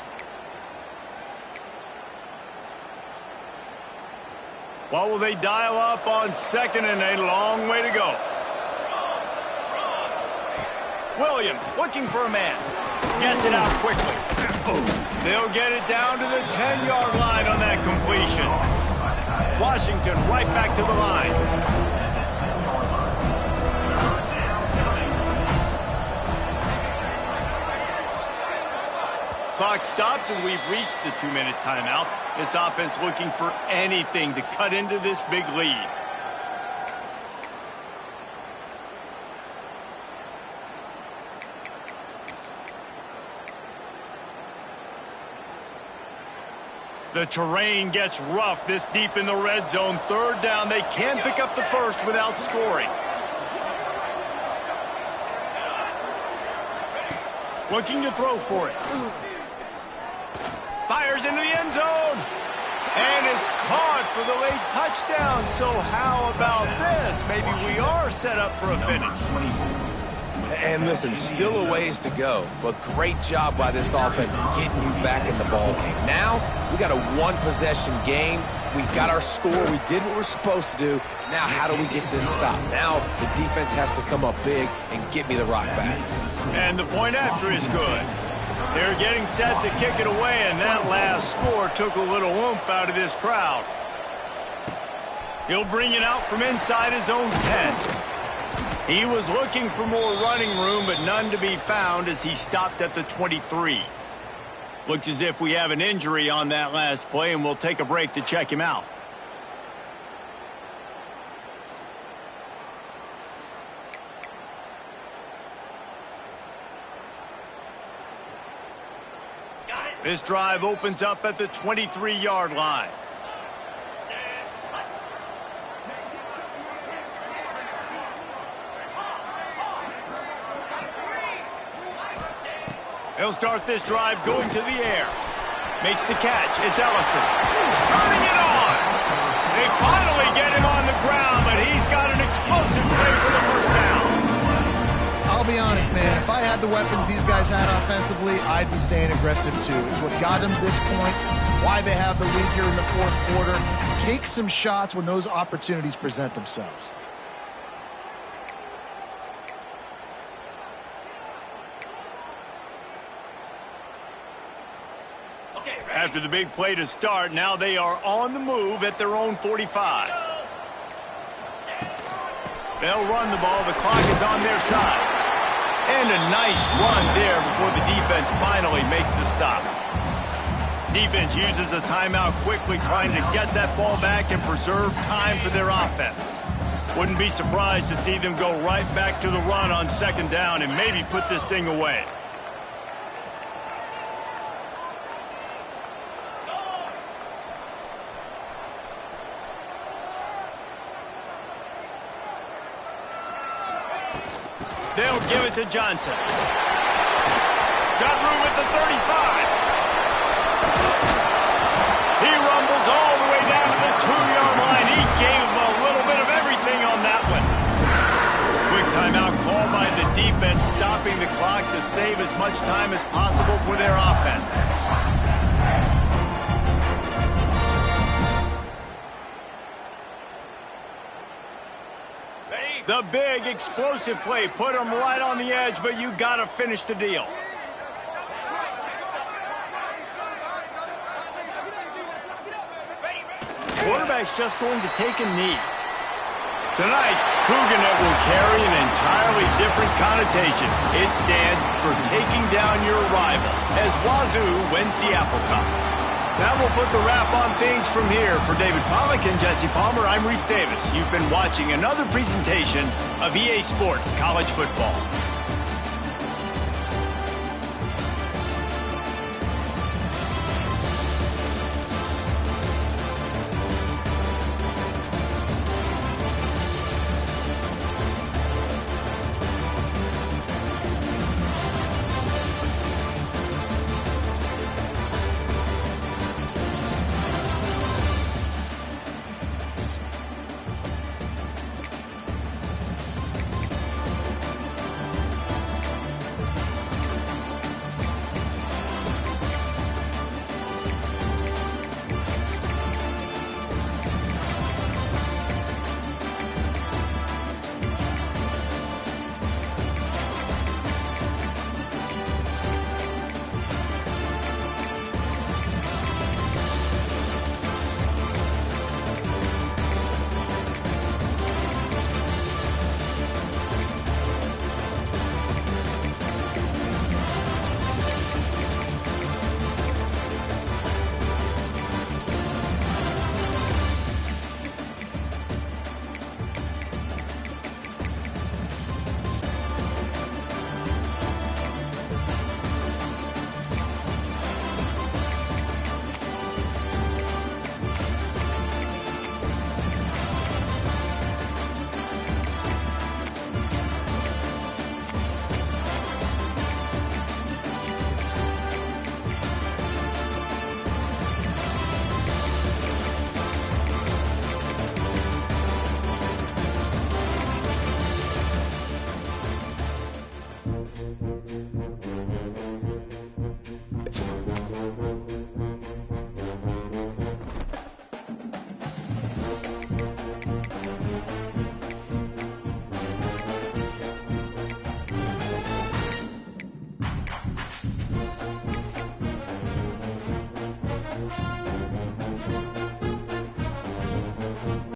A: What will they dial up on second and a long way to go? Williams looking for a man. Gets it out quickly. They'll get it down to the 10-yard line on that completion. Washington right back to the line. Clock stops and we've reached the 2-minute timeout. This offense looking for anything to cut into this big lead. The terrain gets rough this deep in the red zone. Third down, they can pick up the first without scoring. Looking to throw for it. Fires into the end zone. And it's caught for the late touchdown. So how about this? Maybe we are set up for a finish.
C: And listen, still a ways to go, but great job by this offense getting you back in the ball game. Now, we got a one-possession game. We got our score. We did what we're supposed to do. Now, how do we get this stop? Now, the defense has to come up big and get me the rock back.
A: And the point after is good. They're getting set to kick it away, and that last score took a little oomph out of this crowd. He'll bring it out from inside his own 10. He was looking for more running room, but none to be found as he stopped at the 23. Looks as if we have an injury on that last play, and we'll take a break to check him out. This drive opens up at the 23-yard line. He'll start this drive going to the air. Makes the catch. It's Ellison. Turning it on. They finally get him on the ground, but he's got an explosive play for the first down.
B: I'll be honest, man. If I had the weapons these guys had offensively, I'd be staying aggressive too. It's what got them to this point. It's why they have the lead here in the fourth quarter. Take some shots when those opportunities present themselves.
A: After the big play to start, now they are on the move at their own 45. They'll run the ball. The clock is on their side. And a nice run there before the defense finally makes the stop. Defense uses a timeout quickly, trying to get that ball back and preserve time for their offense. Wouldn't be surprised to see them go right back to the run on second down and maybe put this thing away. They'll give it to Johnson. Got room at the 35. He rumbles all the way down to the 2-yard line. He gave him a little bit of everything on that one. Quick timeout called by the defense, stopping the clock to save as much time as possible for their offense. The big explosive play put him right on the edge, but you got to finish the deal. Quarterback's just going to take a knee. Tonight, Cougarnet will carry an entirely different connotation. It stands for taking down your rival as Wazzu wins the Apple Cup. That will put the wrap on things from here. For David Pollack and Jesse Palmer, I'm Reese Davis. You've been watching another presentation of EA Sports College Football.